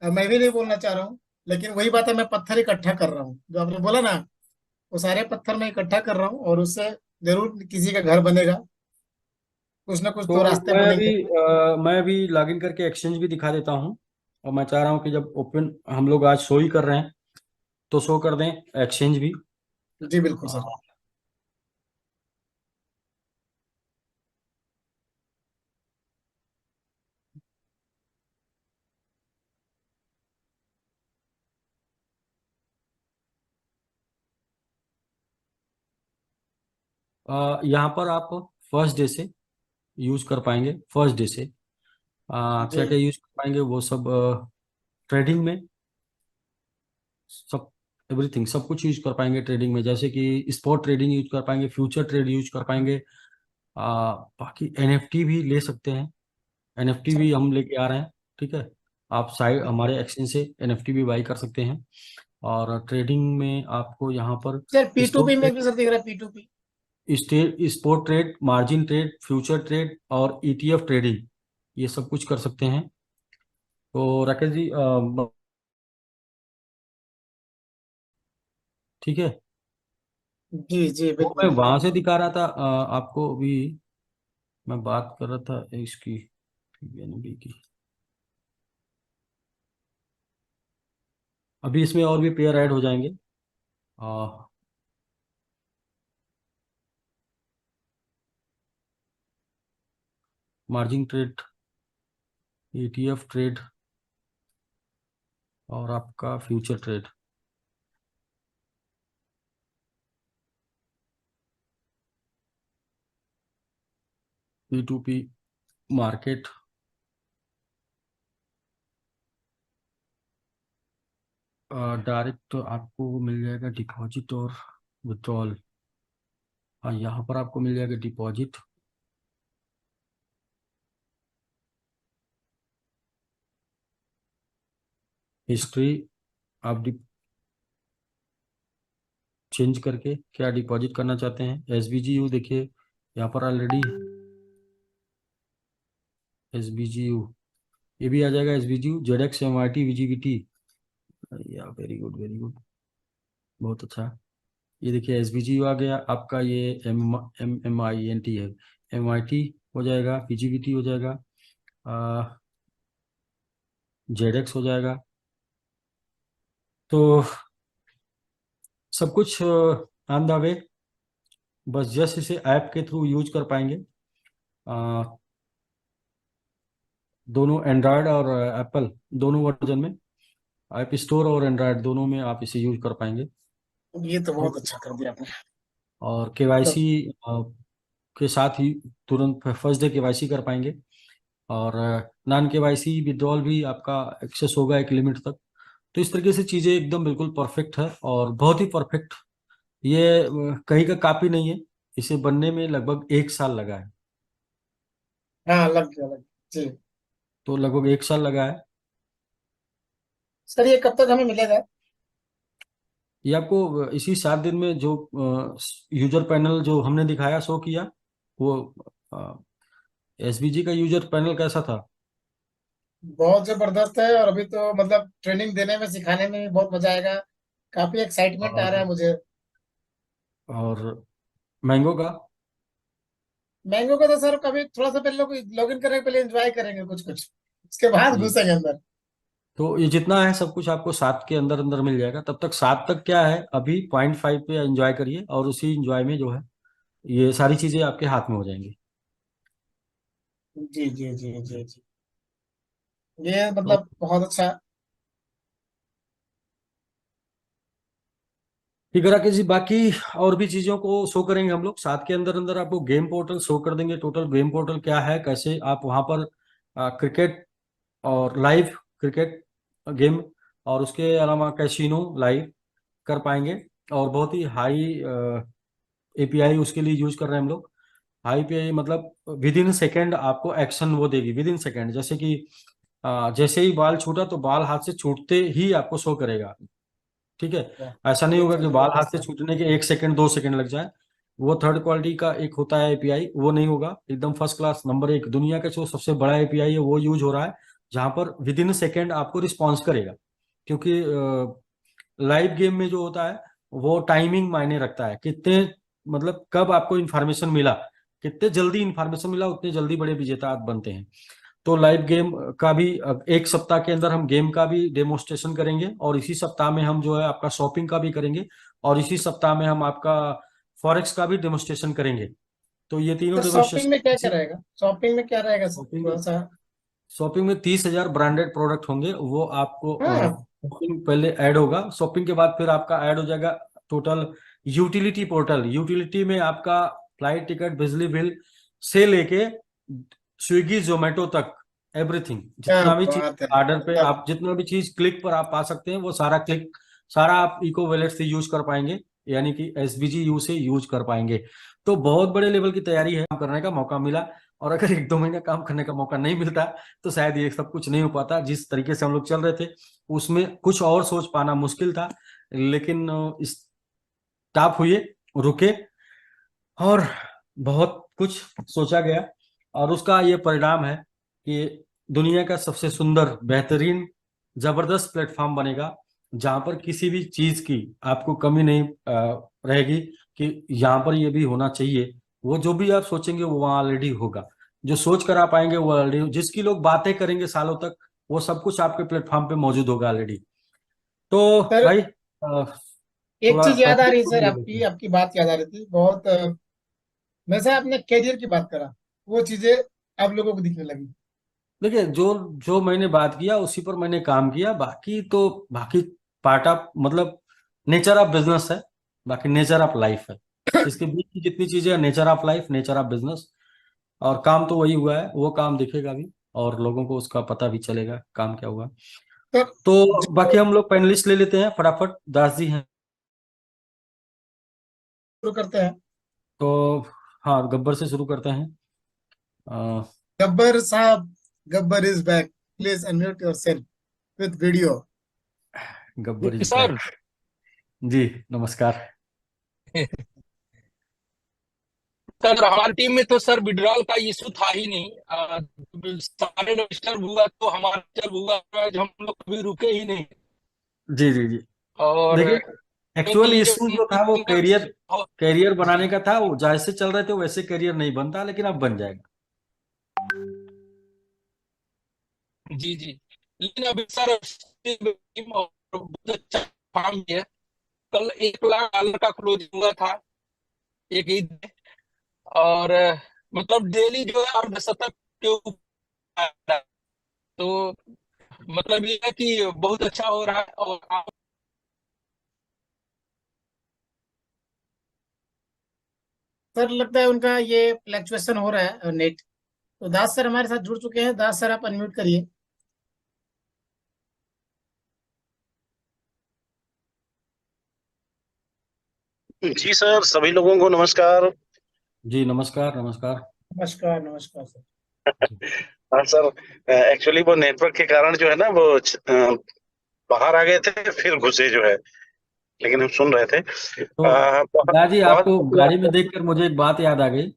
मैं भी नहीं बोलना चाह रहा हूँ। लेकिन वही बात है, मैं पत्थर इकट्ठा कर रहा हूँ, जो आपने बोला ना, वो सारे पत्थर मैं इकट्ठा कर रहा हूँ, और उससे जरूर किसी का घर बनेगा। कुछ ना कुछ तो तो रास्ते बनेंगे। मैं अभी लॉगिन करके एक्सचेंज भी दिखा देता हूँ। और मैं चाह रहा हूँ कि जब ओपन हम लोग आज शो ही कर रहे हैं तो शो कर दें एक्सचेंज भी। जी बिल्कुल सर। यहाँ पर आप फर्स्ट डे से यूज कर पाएंगे। फर्स्ट डे से क्या क्या जी यूज कर पाएंगे वो सब, ट्रेडिंग में सब, एवरीथिंग, सब कुछ यूज कर पाएंगे ट्रेडिंग में। जैसे कि स्पॉट ट्रेडिंग यूज कर पाएंगे, फ्यूचर ट्रेड यूज कर पाएंगे। बाकी एनएफटी भी ले सकते हैं, एनएफटी भी हम लेके आ रहे हैं। ठीक है, आप साइड हमारे एक्सचेंज से एनएफटी भी बाई कर सकते हैं। और ट्रेडिंग में आपको यहाँ पर सर, P2P स्टॉक में भी सर दिख रहा है, P2P। Sport trade, margin trade, future trade और ईटीएफ ट्रेडिंग, ये सब कुछ कर सकते हैं। तो राकेश जी, ठीक है। जी जी वो मैं बिल्कुल। वहां से दिखा रहा था आपको भी, मैं बात कर रहा था इसकी PNB की। अभी इसमें और भी पेयर ऐड हो जाएंगे। मार्जिन ट्रेड, ईटीएफ ट्रेड और आपका future trade. P2P market, direct तो आपको मिल जाएगा डिपॉजिट और विड्रॉल। हाँ, यहाँ पर आपको मिल जाएगा डिपॉजिट, हिस्ट्री। आप चेंज करके क्या डिपॉजिट करना चाहते हैं। SBGU देखिए यहाँ पर ऑलरेडी, SBGU ये भी आ जाएगा। SBGU, ZX, MIT, VGBT, या वेरी गुड, वेरी गुड, बहुत अच्छा। ये देखिए SBGU आ गया आपका, ये MMINT है। MIT हो जाएगा, VGBT हो जाएगा, ZX हो जाएगा। तो सब कुछ ऑन द वे, बस जस्ट इसे ऐप के थ्रू यूज कर पाएंगे। दोनों एंड्रॉयड और एप्पल दोनों वर्जन में, ऐप स्टोर और एंड्रॉयड दोनों में आप इसे यूज कर पाएंगे। ये तो बहुत ठीक। अच्छा कर दिया आपने। और तो केवाईसी के साथ ही तुरंत फर्स्ट डे केवाईसी कर पाएंगे। और नॉन केवाईसी विड्रॉल भी आपका एक्सेस होगा एक लिमिट तक। तो इस तरीके से चीज़ें एकदम बिल्कुल परफेक्ट है, और बहुत ही परफेक्ट। ये कहीं का कॉपी नहीं है, इसे बनने में लगभग 1 साल लगा है। हाँ, लग गया, लग गया। जी। तो लगभग 1 साल लगा है। सर, ये कब तक हमें मिलेगा? ये आपको इसी 7 दिन में, जो यूजर पैनल जो हमने दिखाया, शो किया, वो SBG का यूजर पैनल कैसा था। बहुत जबरदस्त है, और अभी तो मतलब ट्रेनिंग देने में, सिखाने में भी बहुत मजा आएगा। काफी एक्साइटमेंट आ रहा है और मुझे। और मैंगो का। मैंगो का तो सर कभी थोड़ा सा पहले लॉग इन करने के पहले एंजॉय करेंगे कुछ कुछ, उसके बाद जी, घुसेंगे अंदर। तो ये जितना है सब कुछ आपको 7 के अंदर अंदर मिल जाएगा। तब तक 7 तक क्या है, अभी 0.5 पे एंजॉय करिए, और उसी एंजॉय में जो है ये सारी चीजें आपके हाथ में हो जाएंगी। जी जी जी जी जी। ये तो मतलब बहुत अच्छा। ठीक है राकेश जी, बाकी और भी चीजों को शो करेंगे हम लोग 7 के अंदर अंदर। आपको गेम पोर्टल शो कर देंगे, टोटल गेम पोर्टल क्या है, कैसे आप वहां पर क्रिकेट और लाइव क्रिकेट गेम, और उसके अलावा कैसीनो लाइव कर पाएंगे। और बहुत ही हाई एपीआई उसके लिए यूज कर रहे हैं हम लोग। हाई एपीआई मतलब विद इन सेकेंड आपको एक्शन वो देगी, विद इन सेकेंड। जैसे कि जैसे ही बाल छूटा तो बाल हाथ से छूटते ही आपको शो करेगा। ठीक है, वाह, ऐसा नहीं ये होगा तो कि बाल हाथ जबरदस्त से है। छूटने के 1 सेकंड 2 सेकंड लग जाए। वो थर्ड क्वालिटी का एक होता है एपीआई, वो नहीं होगा। एकदम फर्स्ट क्लास नंबर 1 दुनिया का जो सबसे बड़ा एपीआई है वो यूज हो रहा है, जहां पर विद इन सेकेंड आपको रिस्पॉन्स करेगा। क्योंकि लाइव गेम में जो होता है वो टाइमिंग मायने रखता है, कितने मतलब कब आपको इन्फॉर्मेशन मिला, कितने जल्दी इन्फॉर्मेशन मिला उतने जल्दी बड़े विजेता आप बनते हैं। तो लाइव गेम का भी 1 सप्ताह के अंदर हम गेम का भी डेमोन्स्ट्रेशन करेंगे, और इसी सप्ताह में हम जो है आपका शॉपिंग का भी करेंगे, और इसी सप्ताह में हम आपका फॉरेक्स का भी डेमोन्स्ट्रेशन करेंगे। तो ये तीनों सर शॉपिंग में क्या क्या डेमोन्स्ट्रेशन। रहेगा, शॉपिंग में क्या रहेगा सर, शॉपिंग थोड़ा सा। शॉपिंग में 30,000 ब्रांडेड प्रोडक्ट होंगे, वो आपको हाँ। शॉपिंग पहले ऐड होगा। शॉपिंग के बाद फिर आपका ऐड हो जाएगा टोटल यूटिलिटी पोर्टल। यूटिलिटी में आपका फ्लाइट टिकट, बिजली बिल से लेके स्विगी जोमेटो तक एवरीथिंग, क्या जितना भी चीज बात है, ऑर्डर पे मतलब आप, जितना भी चीज क्लिक पर आप पा सकते हैं वो सारा क्लिक, सारा आप इको वॉलेट से यूज कर पाएंगे, यानी कि एसबीजी यू से यूज कर पाएंगे। तो बहुत बड़े लेवल की तैयारी है, काम करने का मौका मिला। और अगर 1-2 महीने काम करने का मौका नहीं मिलता तो शायद ये सब कुछ नहीं हो पाता। जिस तरीके से हम लोग चल रहे थे उसमें कुछ और सोच पाना मुश्किल था, लेकिन स्टाफ हुए, रुके, और बहुत कुछ सोचा गया, और उसका ये परिणाम है कि दुनिया का सबसे सुंदर, बेहतरीन, जबरदस्त प्लेटफॉर्म बनेगा, जहां पर किसी भी चीज की आपको कमी नहीं रहेगी कि यहाँ पर ये भी होना चाहिए। वो जो भी आप सोचेंगे वो वहाँ ऑलरेडी होगा। जो सोच कर आप आएंगे वो ऑलरेडी, जिसकी लोग बातें करेंगे सालों तक, वो सब कुछ आपके प्लेटफॉर्म पे मौजूद होगा ऑलरेडी। तो सर भाई एक थोड़ा चीज याद आ टॉपिक रही है छोड़ सर, दिया आपकी था। आपकी बात याद आ रही थी बहुत। वैसे आपने कैरियर की बात करा, वो चीजें आप लोगों को दिखने लगी। देखिए, जो जो मैंने बात किया उसी पर मैंने काम किया। बाकी तो बाकी पार्ट ऑफ मतलब नेचर ऑफ बिजनेस है, बाकी नेचर ऑफ लाइफ है। इसके बीच की जितनी चीजें, nature of life, nature of business, और काम तो वही हुआ है, वो काम दिखेगा भी और लोगों को उसका पता भी चलेगा काम क्या हुआ। सर तो बाकी जो हम लोग पैनलिस्ट ले लेते हैं फटाफट। दास जी हैं शुरू करते हैं। तो, हाँ गब्बर से शुरू करते हैं। अ, Gabbar sahab, Gabbar is back, please unmute yourself with video. Gabbar is sir. Back. जी नमस्कार। सर हमारी टीम में तो सर विड्रॉल का इशू था ही नहीं। सारे डिस्टर्ब हुआ तो हमारा डिस्टर्ब हुआ, आज हम लोग कभी रुके ही नहीं। जी जी जी। और देखिए, एक एक्चुअल ये इशू जो था वो कैरियर बनाने का था। वो जैसे चल रहे थे वैसे कैरियर नहीं बनता, लेकिन अब बन जाएगा। जी जी, लेकिन अभी सर टीम और बहुत अच्छा काम किया। कल 1 लाख डॉलर का क्लोजिंग हुआ था एक ईद में। और मतलब डेली जो है 8 शतक के ऊपर आ रहा है। तो मतलब ये है कि बहुत अच्छा हो रहा है। और सर लगता है उनका ये फ्लक्चुएशन हो रहा है नेट। तो दास सर हमारे साथ जुड़ चुके हैं, दास सर आप अनम्यूट करिए। जी सर, सभी लोगों को नमस्कार। जी नमस्कार नमस्कार। नमस्कार नमस्कार सर। हाँ सर, एक्चुअली वो नेटवर्क के कारण जो है ना वो बाहर आ गए थे, फिर घुसे जो है, लेकिन हम सुन रहे थे। तो बहुत दादी, बहुत आपको गाड़ी में देखकर मुझे एक बात याद आ गई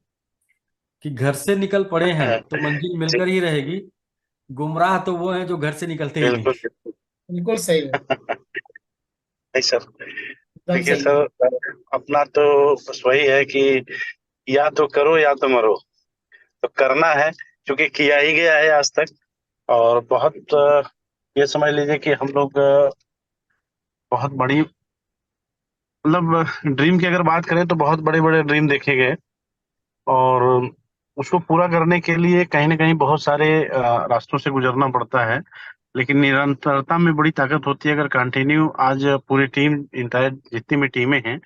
कि घर से निकल पड़े हैं तो मंजिल जी, मिलकर ही रहेगी। गुमराह तो वो हैं जो घर से निकलते ही नहीं। बिल्कुल बिल्कुल। बिल्कुल सही है, नहीं सर, एकदम देखिए सही है। सर, अपना तो बस वही है कि या तो करो या तो मरो। तो करना है, क्योंकि किया ही गया है आज तक। और बहुत ये समझ लीजिए कि हम लोग बहुत बड़ी मतलब ड्रीम की अगर बात करें तो बहुत बड़े बड़े ड्रीम देखे गए। और उसको पूरा करने के लिए कहीं ना कहीं बहुत सारे रास्तों से गुजरना पड़ता है। लेकिन निरंतरता में बड़ी ताकत होती है। अगर कंटिन्यू आज पूरी टीम, इंटायर जितनी भी टीमें हैं,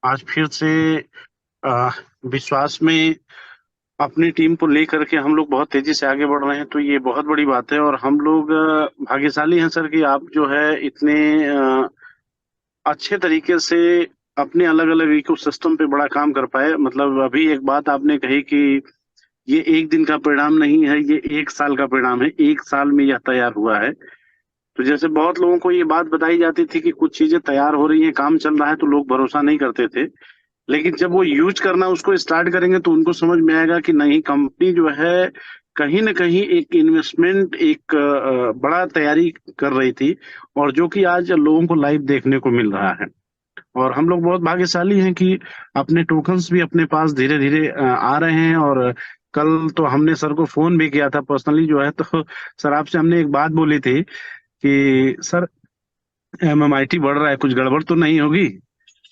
आज फिर से अ, विश्वास में अपनी टीम को लेकर के हम लोग बहुत तेजी से आगे बढ़ रहे हैं, तो ये बहुत बड़ी बात है। और हम लोग भाग्यशाली हैं सर कि आप जो है इतने अच्छे तरीके से अपने अलग अलग इकोसिस्टम पे बड़ा काम कर पाए। मतलब अभी एक बात आपने कही कि ये एक दिन का परिणाम नहीं है, ये 1 साल का परिणाम है, 1 साल में यह तैयार हुआ है। तो जैसे बहुत लोगों को ये बात बताई जाती थी कि कुछ चीजें तैयार हो रही हैं, काम चल रहा है, तो लोग भरोसा नहीं करते थे। लेकिन जब वो यूज करना उसको स्टार्ट करेंगे तो उनको समझ में आएगा कि नहीं, कंपनी जो है कहीं ना कहीं एक इन्वेस्टमेंट, एक बड़ा तैयारी कर रही थी, और जो कि आज लोगों को लाइव देखने को मिल रहा है। और हम लोग बहुत भाग्यशाली हैं कि अपने टोकन्स भी अपने पास धीरे धीरे आ रहे हैं। और कल तो हमने सर को फोन भी किया था पर्सनली जो है, तो सर आपसे हमने एक बात बोली थी कि सर एमएमआईटी बढ़ रहा है, कुछ गड़बड़ तो नहीं होगी।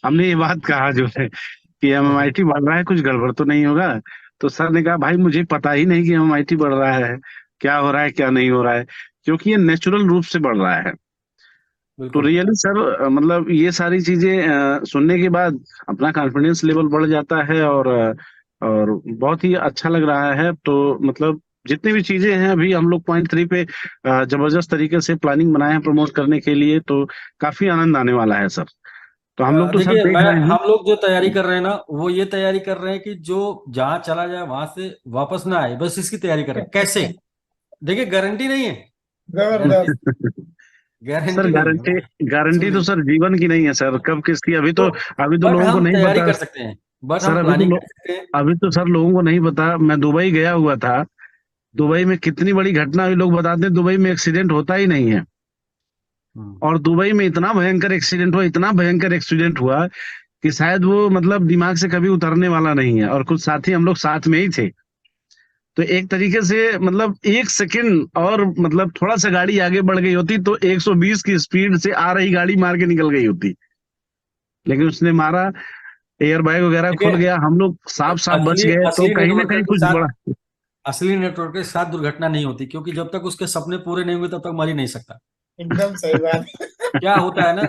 हमने ये बात कहा जो है कि एमएमआईटी बढ़ रहा है, कुछ गड़बड़ तो नहीं होगा। तो सर ने कहा भाई मुझे पता ही नहीं कि एमएमआईटी बढ़ रहा है, क्या हो रहा है क्या नहीं हो रहा है, क्योंकि ये नेचुरल रूप से बढ़ रहा है। तो बिल्कुल। रियली सर मतलब ये सारी चीजें सुनने के बाद अपना कॉन्फिडेंस लेवल बढ़ जाता है, और बहुत ही अच्छा लग रहा है। तो मतलब जितनी भी चीजें हैं अभी हम लोग पॉइंट 3 पे जबरदस्त तरीके से प्लानिंग बनाए हैं प्रमोट करने के लिए, तो काफी आनंद आने वाला है सर। तो हम लोग तो सर देखिए, देख मैं रहे हैं। हम लोग जो तैयारी कर रहे हैं ना, वो ये तैयारी कर रहे हैं कि जो जहां चला जाए वहां से वापस ना आए, बस इसकी तैयारी कर रहे हैं। कैसे? देखिए, गारंटी नहीं है। जबरदस्त। सर गारंटी नहीं है गारंटी, भाई। गारंटी तो सुनिए, सर जीवन की नहीं है सर, कब किसकी तो अभी तो बट लोगों को हम नहीं तैयारी पता। कर सकते हैं, बट सर हम प्लानिंग कर सकते हैं। अभी तो सर लोगों को नहीं पता। मैं दुबई गया हुआ था, दुबई में कितनी बड़ी घटना हुई, लोग बताते हैं दुबई में एक्सीडेंट होता ही नहीं है। हम्म। और दुबई में इतना भयंकर एक्सीडेंट हुआ, इतना भयंकर एक्सीडेंट हुआ कि शायद वो मतलब दिमाग से कभी उतरने वाला नहीं है। और कुछ साथी हम लोग साथ में ही थे, तो एक तरीके से मतलब 1 सेकंड और मतलब थोड़ा सा गाड़ी आगे बढ़ गई होती तो 120 की स्पीड से आ रही गाड़ी मार के निकल गई होती। लेकिन उसने मारा, एयर बैग वगैरह देखिए, खुल गया, हम लोग साफ साफ बच असली गए, तो असली कहीं ना नेटवर्कर कहीं के कुछ साथ बड़ा। असली नेटवर्क के साथ दुर्घटना नहीं होती, क्योंकि जब तक उसके सपने पूरे नहीं हुए तब तक मर ही नहीं सकता। एकदम सही बात। क्या होता है ना,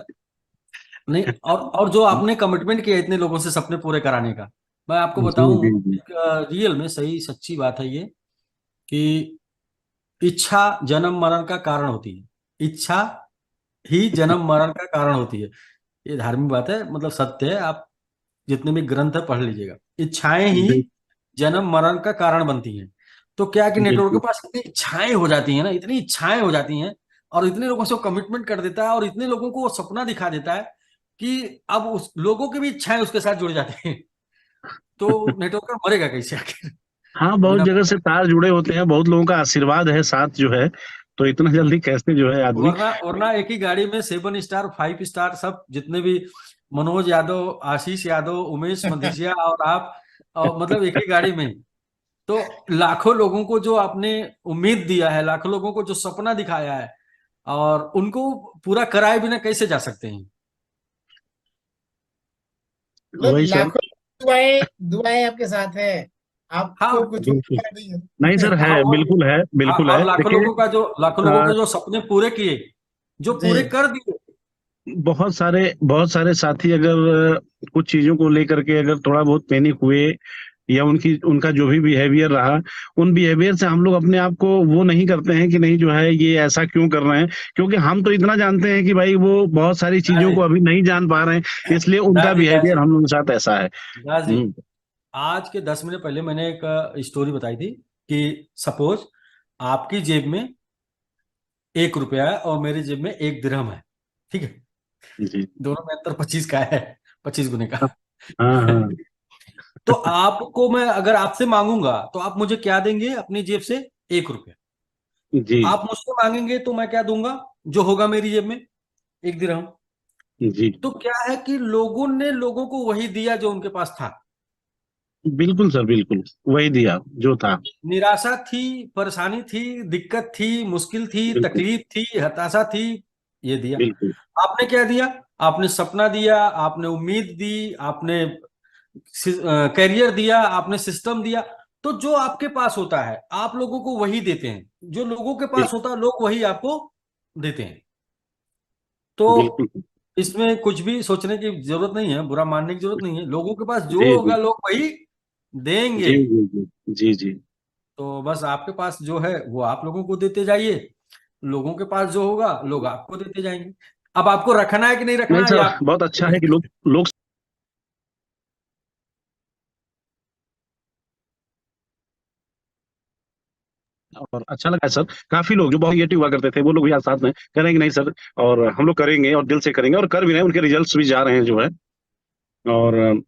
नहीं, और जो आपने कमिटमेंट किया इतने लोगों से सपने पूरे कराने का, मैं आपको जी बताऊं, जी जी। रियल में सही सच्ची बात है ये, कि इच्छा जन्म मरण का कारण होती है। इच्छा ही जन्म मरण का कारण होती है। ये धार्मिक बात है, मतलब सत्य है। आप जितने भी ग्रंथ है पढ़ लीजिएगा। इच्छाएं ही बिल- जन्म मरण का कारण बनती हैं। तो क्या कि नेटवर्क के बिल्कुल पास इतनी इच्छाएं हो जाती हैं ना, इतनी इच्छाएं हो जाती हैं, और इतने लोगों से वो कमिटमेंट कर देता है, और इतने लोगों को वो सपना दिखा देता है कि अब उस लोगों की भी इच्छाएं उसके साथ जुड़ जाती हैं। तो नेटवर्कर मरेगा कैसे आखिर? हाँ, बहुत बिना, जगह से तार जुड़े होते हैं, बहुत लोगों का आशीर्वाद है साथ जो है, तो इतना जल्दी कैसे जो है आदमी। वरना वरना एक ही गाड़ी में 7 स्टार 5 स्टार सब जितने भी, मनोज यादव, आशीष यादव, उमेश मधिसिया और आप, और मतलब एक ही गाड़ी में। तो लाखों लोगों को जो आपने उम्मीद दिया है, लाखों लोगों को जो सपना दिखाया है, और उनको पूरा कराए बिना कैसे जा सकते हैं? मतलब वही सर। लाखों दुआएं दुआएं आपके साथ है, हाँ, आपको कुछ बिल्कुल। होना नहीं नहीं है। सर है, हाँ, बिल्कुल है, हाँ, बिल्कुल और है, देखिए लाखों लोगों के जो सपने पूरे किए, जो पूरे जी। कर दिए। बहुत सारे साथी अगर कुछ चीजों को लेकर के अगर थोड़ा बहुत पैनिक हुए, या उनका जो भी बिहेवियर रहा, उन बिहेवियर से हम लोग अपने आप को वो नहीं करते हैं कि नहीं जो है ये ऐसा क्यों कर रहे हैं, क्योंकि हम तो इतना जानते हैं कि भाई वो बहुत सारी चीजों दास को अभी नहीं जान पा रहे हैं, इसलिए उनका दास बिहेवियर जी, हम लोगों के साथ ऐसा है। दास जी, हम्म। आज के 10 मिनट पहले मैंने एक स्टोरी बताई थी कि सपोज आपकी जेब में 1 रुपया है और मेरी जेब में 1 दिरहम है। ठीक है, जी। दोनों में अंतर 25 का है, 25 गुने का। हाँ हाँ। तो आपको मैं अगर आपसे मांगूंगा तो आप मुझे क्या देंगे अपनी जेब से? 1 रुपया। जी आप मुझसे मांगेंगे तो मैं क्या दूंगा जो होगा मेरी जेब में? 1 दिरहम। जी। तो क्या है कि लोगों ने लोगों को वही दिया जो उनके पास था। बिल्कुल सर, बिल्कुल वही दिया जो था। निराशा थी, परेशानी थी, दिक्कत थी, मुश्किल थी, बिल्कुल तकलीफ थी, हताशा थी, ये दिया। बिल्कुल। आपने क्या दिया? आपने सपना दिया, आपने उम्मीद दी, आपने करियर दिया, आपने सिस्टम दिया। तो जो आपके पास होता है आप लोगों को वही देते हैं, जो लोगों के पास होता है लोग वही आपको देते हैं। तो बिल्कुल। इसमें कुछ भी सोचने की जरूरत नहीं है, बुरा मानने की जरूरत नहीं है। लोगों के पास जो जी होगा जी लोग वही देंगे। जी जी जी जी जी। तो बस आपके पास जो है वो आप लोगों को देते जाइए, लोगों के पास जो होगा लोग आपको देते जाएंगे। अब आपको रखना है कि नहीं नहीं रखना है, सर, या आप बहुत अच्छा है कि लोग लोग और अच्छा लगा सर। काफी लोग जो बहुत निगेटिव हुआ करते थे वो लोग भी आज साथ में कह रहे हैं कि नहीं सर, और हम लोग करेंगे और दिल से करेंगे और कर भी रहे हैं, उनके रिजल्ट्स भी जा रहे हैं जो है। और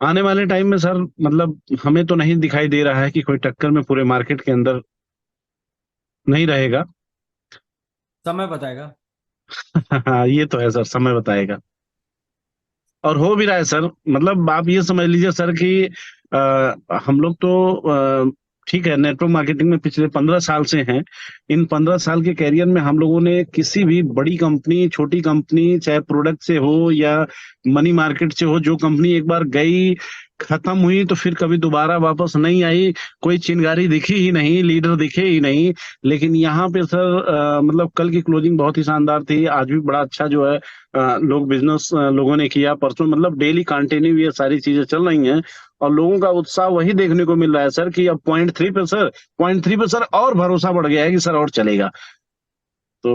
आने वाले टाइम में सर मतलब हमें तो नहीं दिखाई दे रहा है कि कोई टक्कर में पूरे मार्केट के अंदर नहीं रहेगा। समय बताएगा। हाँ ये तो है सर, समय बताएगा। और हो भी रहा है सर। मतलब आप ये समझ लीजिए सर कि हम लोग तो ठीक है नेटवर्क मार्केटिंग में पिछले 15 साल से हैं। इन 15 साल के कैरियर में हम लोगों ने किसी भी बड़ी कंपनी, छोटी कंपनी, चाहे प्रोडक्ट से हो या मनी मार्केट से हो, जो कंपनी एक बार गई, खत्म हुई तो फिर कभी दोबारा वापस नहीं आई। कोई चिंगारी दिखी ही नहीं, लीडर दिखे ही नहीं। लेकिन यहाँ पे सर मतलब कल की क्लोजिंग बहुत ही शानदार थी। आज भी बड़ा अच्छा जो है लोग बिजनेस लोगों ने किया। परसों मतलब डेली कंटिन्यू ये सारी चीजें चल रही हैं और लोगों का उत्साह वही देखने को मिल रहा है सर कि अब 0.3 पे सर, 0.3 पे सर और भरोसा बढ़ गया है कि सर और चलेगा। तो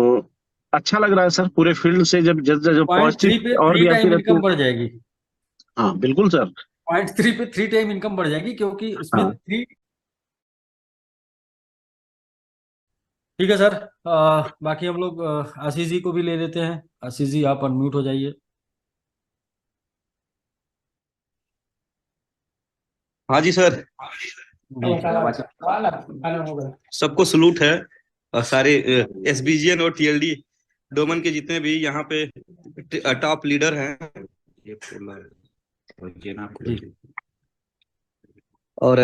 अच्छा लग रहा है सर पूरे फील्ड से जब जब जब 0.3 पे पॉजिटिव और 3 भी आती टाइम रहती है। इनकम बढ़ जाएगी। हाँ बिल्कुल सर। 0.3 पे 3 टाइम इनकम बढ़ जाएगी, क्योंकि उसमें हाँ 3। ठीक है सर। बाकी हम लोग आशीष जी को भी ले लेते हैं। आशीष जी आप अनम्यूट हो जाइए। हाँ जी सर, जी सबको सलूट है। और सारे एसबीजीएन और टीएलडी डोमन के जितने भी यहाँ पे टॉप लीडर हैं, ये जी और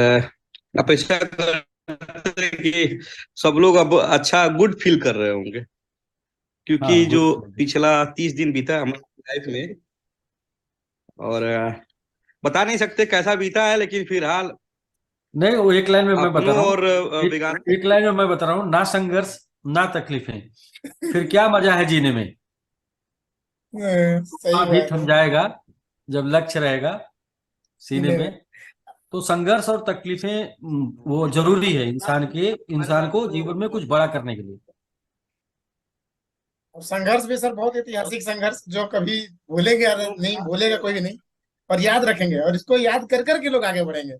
अपेक्षा करते हैं कि सब लोग अब अच्छा गुड फील कर रहे होंगे, क्योंकि हाँ जो गुड। पिछला 30 दिन बीता हमारी लाइफ में, और बता नहीं सकते कैसा बीता है, लेकिन फिलहाल नहीं, वो एक लाइन में मैं बता अपनों रहा और हूँ। बेगानों एक लाइन में मैं बता रहा हूँ, ना संघर्ष ना तकलीफें, फिर क्या मजा है जीने में। सही भी बात थम है। जाएगा जब लक्ष्य रहेगा सीने सीने पे। में। तो संघर्ष और तकलीफें वो जरूरी है इंसान को जीवन में कुछ बड़ा करने के लिए। और संघर्ष भी सर बहुत ऐतिहासिक संघर्ष जो कभी भूलेंगे नहीं, भूलेगा कोई भी नहीं, और याद रखेंगे, और इसको याद कर करके लोग आगे बढ़ेंगे,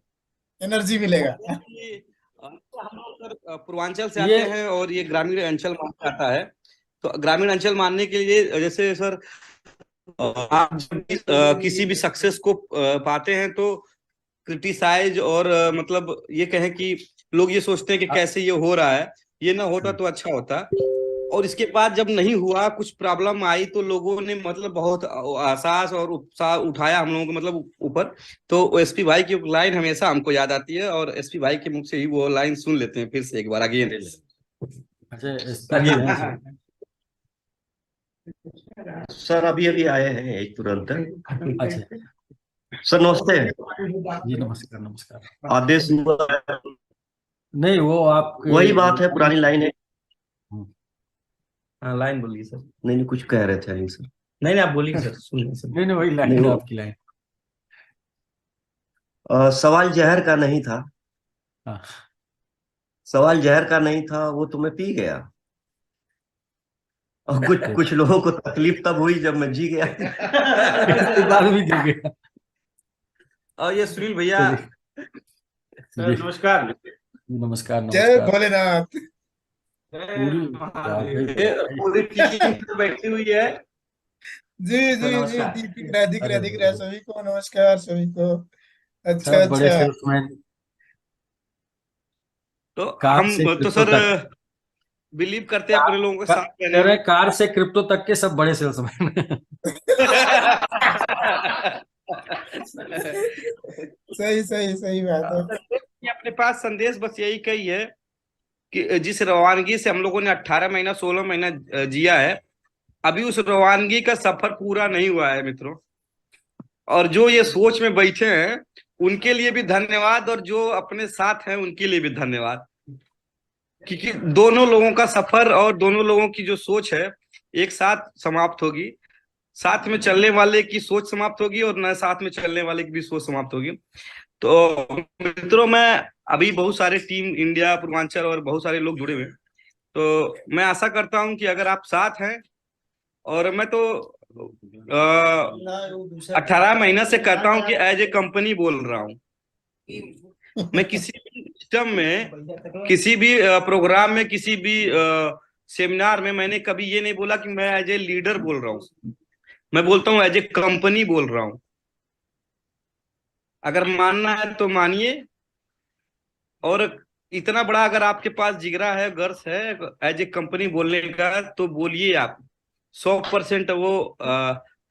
एनर्जी मिलेगा। हम लोग सर पूर्वांचल से ये आते हैं और ये ग्रामीण अंचल माना जाता है। तो ग्रामीण अंचल मानने के लिए जैसे सर आप जब भी किसी भी सक्सेस को पाते हैं तो क्रिटिसाइज और मतलब ये कहें कि लोग ये सोचते हैं कि कैसे ये हो रहा है, ये ना होता तो अच्छा होता। और इसके बाद जब नहीं हुआ, कुछ प्रॉब्लम आई, तो लोगों ने मतलब बहुत आसास और उत्साह उठाया हम लोगों को मतलब ऊपर। तो एसपी भाई की लाइन हमेशा हमको याद आती है, और एसपी भाई के मुख से ही वो लाइन सुन लेते हैं फिर से एक बार अगेन। अच्छा एसपी जी हैं सर। सर अभी अभी आए हैं यही तुरंत। अच्छा सर नमस्ते। जी नमस्कार नमस्कार। आदेश हुआ है। नहीं वो आपके वही बात है, पुरानी लाइन है। हम्म, हाँ लाइन बोलिए सर। नहीं नहीं कुछ कह रहे थे अली सर। नहीं नहीं आप बोलिए सर, सुनिए सर। नहीं नहीं वही नहीं लाइन है वो आपकी लाइन। सवाल जहर का नहीं था। हाँ सवाल जहर का नहीं था, वो तुम्हें पी गया। और कुछ ठीक। कुछ लोगों को तकलीफ तब हुई जब मैं जी गया। इसके बाद भी गिर गया। और ये सुनील भैया, चलिए सर जी नमस्कार। नमस्कार जय नमस्कार। भोलेनाथ। पूरी पूरी टीम बैठी हुई है। जी सर जी जी, नमस्कार। दिख रहा है, दिख रहा है, अरे दिख रहा है सभी को। नमस्कार सभी को। अच्छा सब बड़े अच्छा। सेल्समैन, तो कार हम से तो क्रिप्टो सर तक। बिलीव करते हैं अपने लोगों के साथ कह रहने रहे में। हैं, कार से क्रिप्टो तक के सब बड़े सेल्समैन। सही सही सही बात है। ये अपने पास संदेश बस यही कही है कि जिस रवानगी से हम लोगों ने 18 महीना 16 महीना जिया है, अभी उस रवानगी का सफर पूरा नहीं हुआ है मित्रों। और जो ये सोच में बैठे हैं उनके लिए भी धन्यवाद, और जो अपने साथ हैं उनके लिए भी धन्यवाद, क्योंकि दोनों लोगों का सफर और दोनों लोगों की जो सोच है एक साथ समाप्त होगी। साथ में चलने वाले की सोच समाप्त होगी और न साथ में चलने वाले की भी सोच समाप्त होगी। तो मित्रों, मैं अभी बहुत सारे टीम इंडिया पूर्वांचल और बहुत सारे लोग जुड़े हुए हैं, तो मैं आशा करता हूं कि अगर आप साथ हैं, और मैं तो 18 महीना से कहता हूं कि एज ए कंपनी बोल रहा हूं, मैं किसी भी सिस्टम में, किसी भी प्रोग्राम में, किसी भी सेमिनार में मैंने कभी ये नहीं बोला कि मैं एज ए लीडर बोल रहा हूँ। मैं बोलता हूँ एज ए कंपनी बोल रहा हूँ। अगर मानना है तो मानिए, और इतना बड़ा अगर आपके पास जिगरा है, गर्स है एज ए कंपनी बोलने का, तो बोलिए आप। 100% वो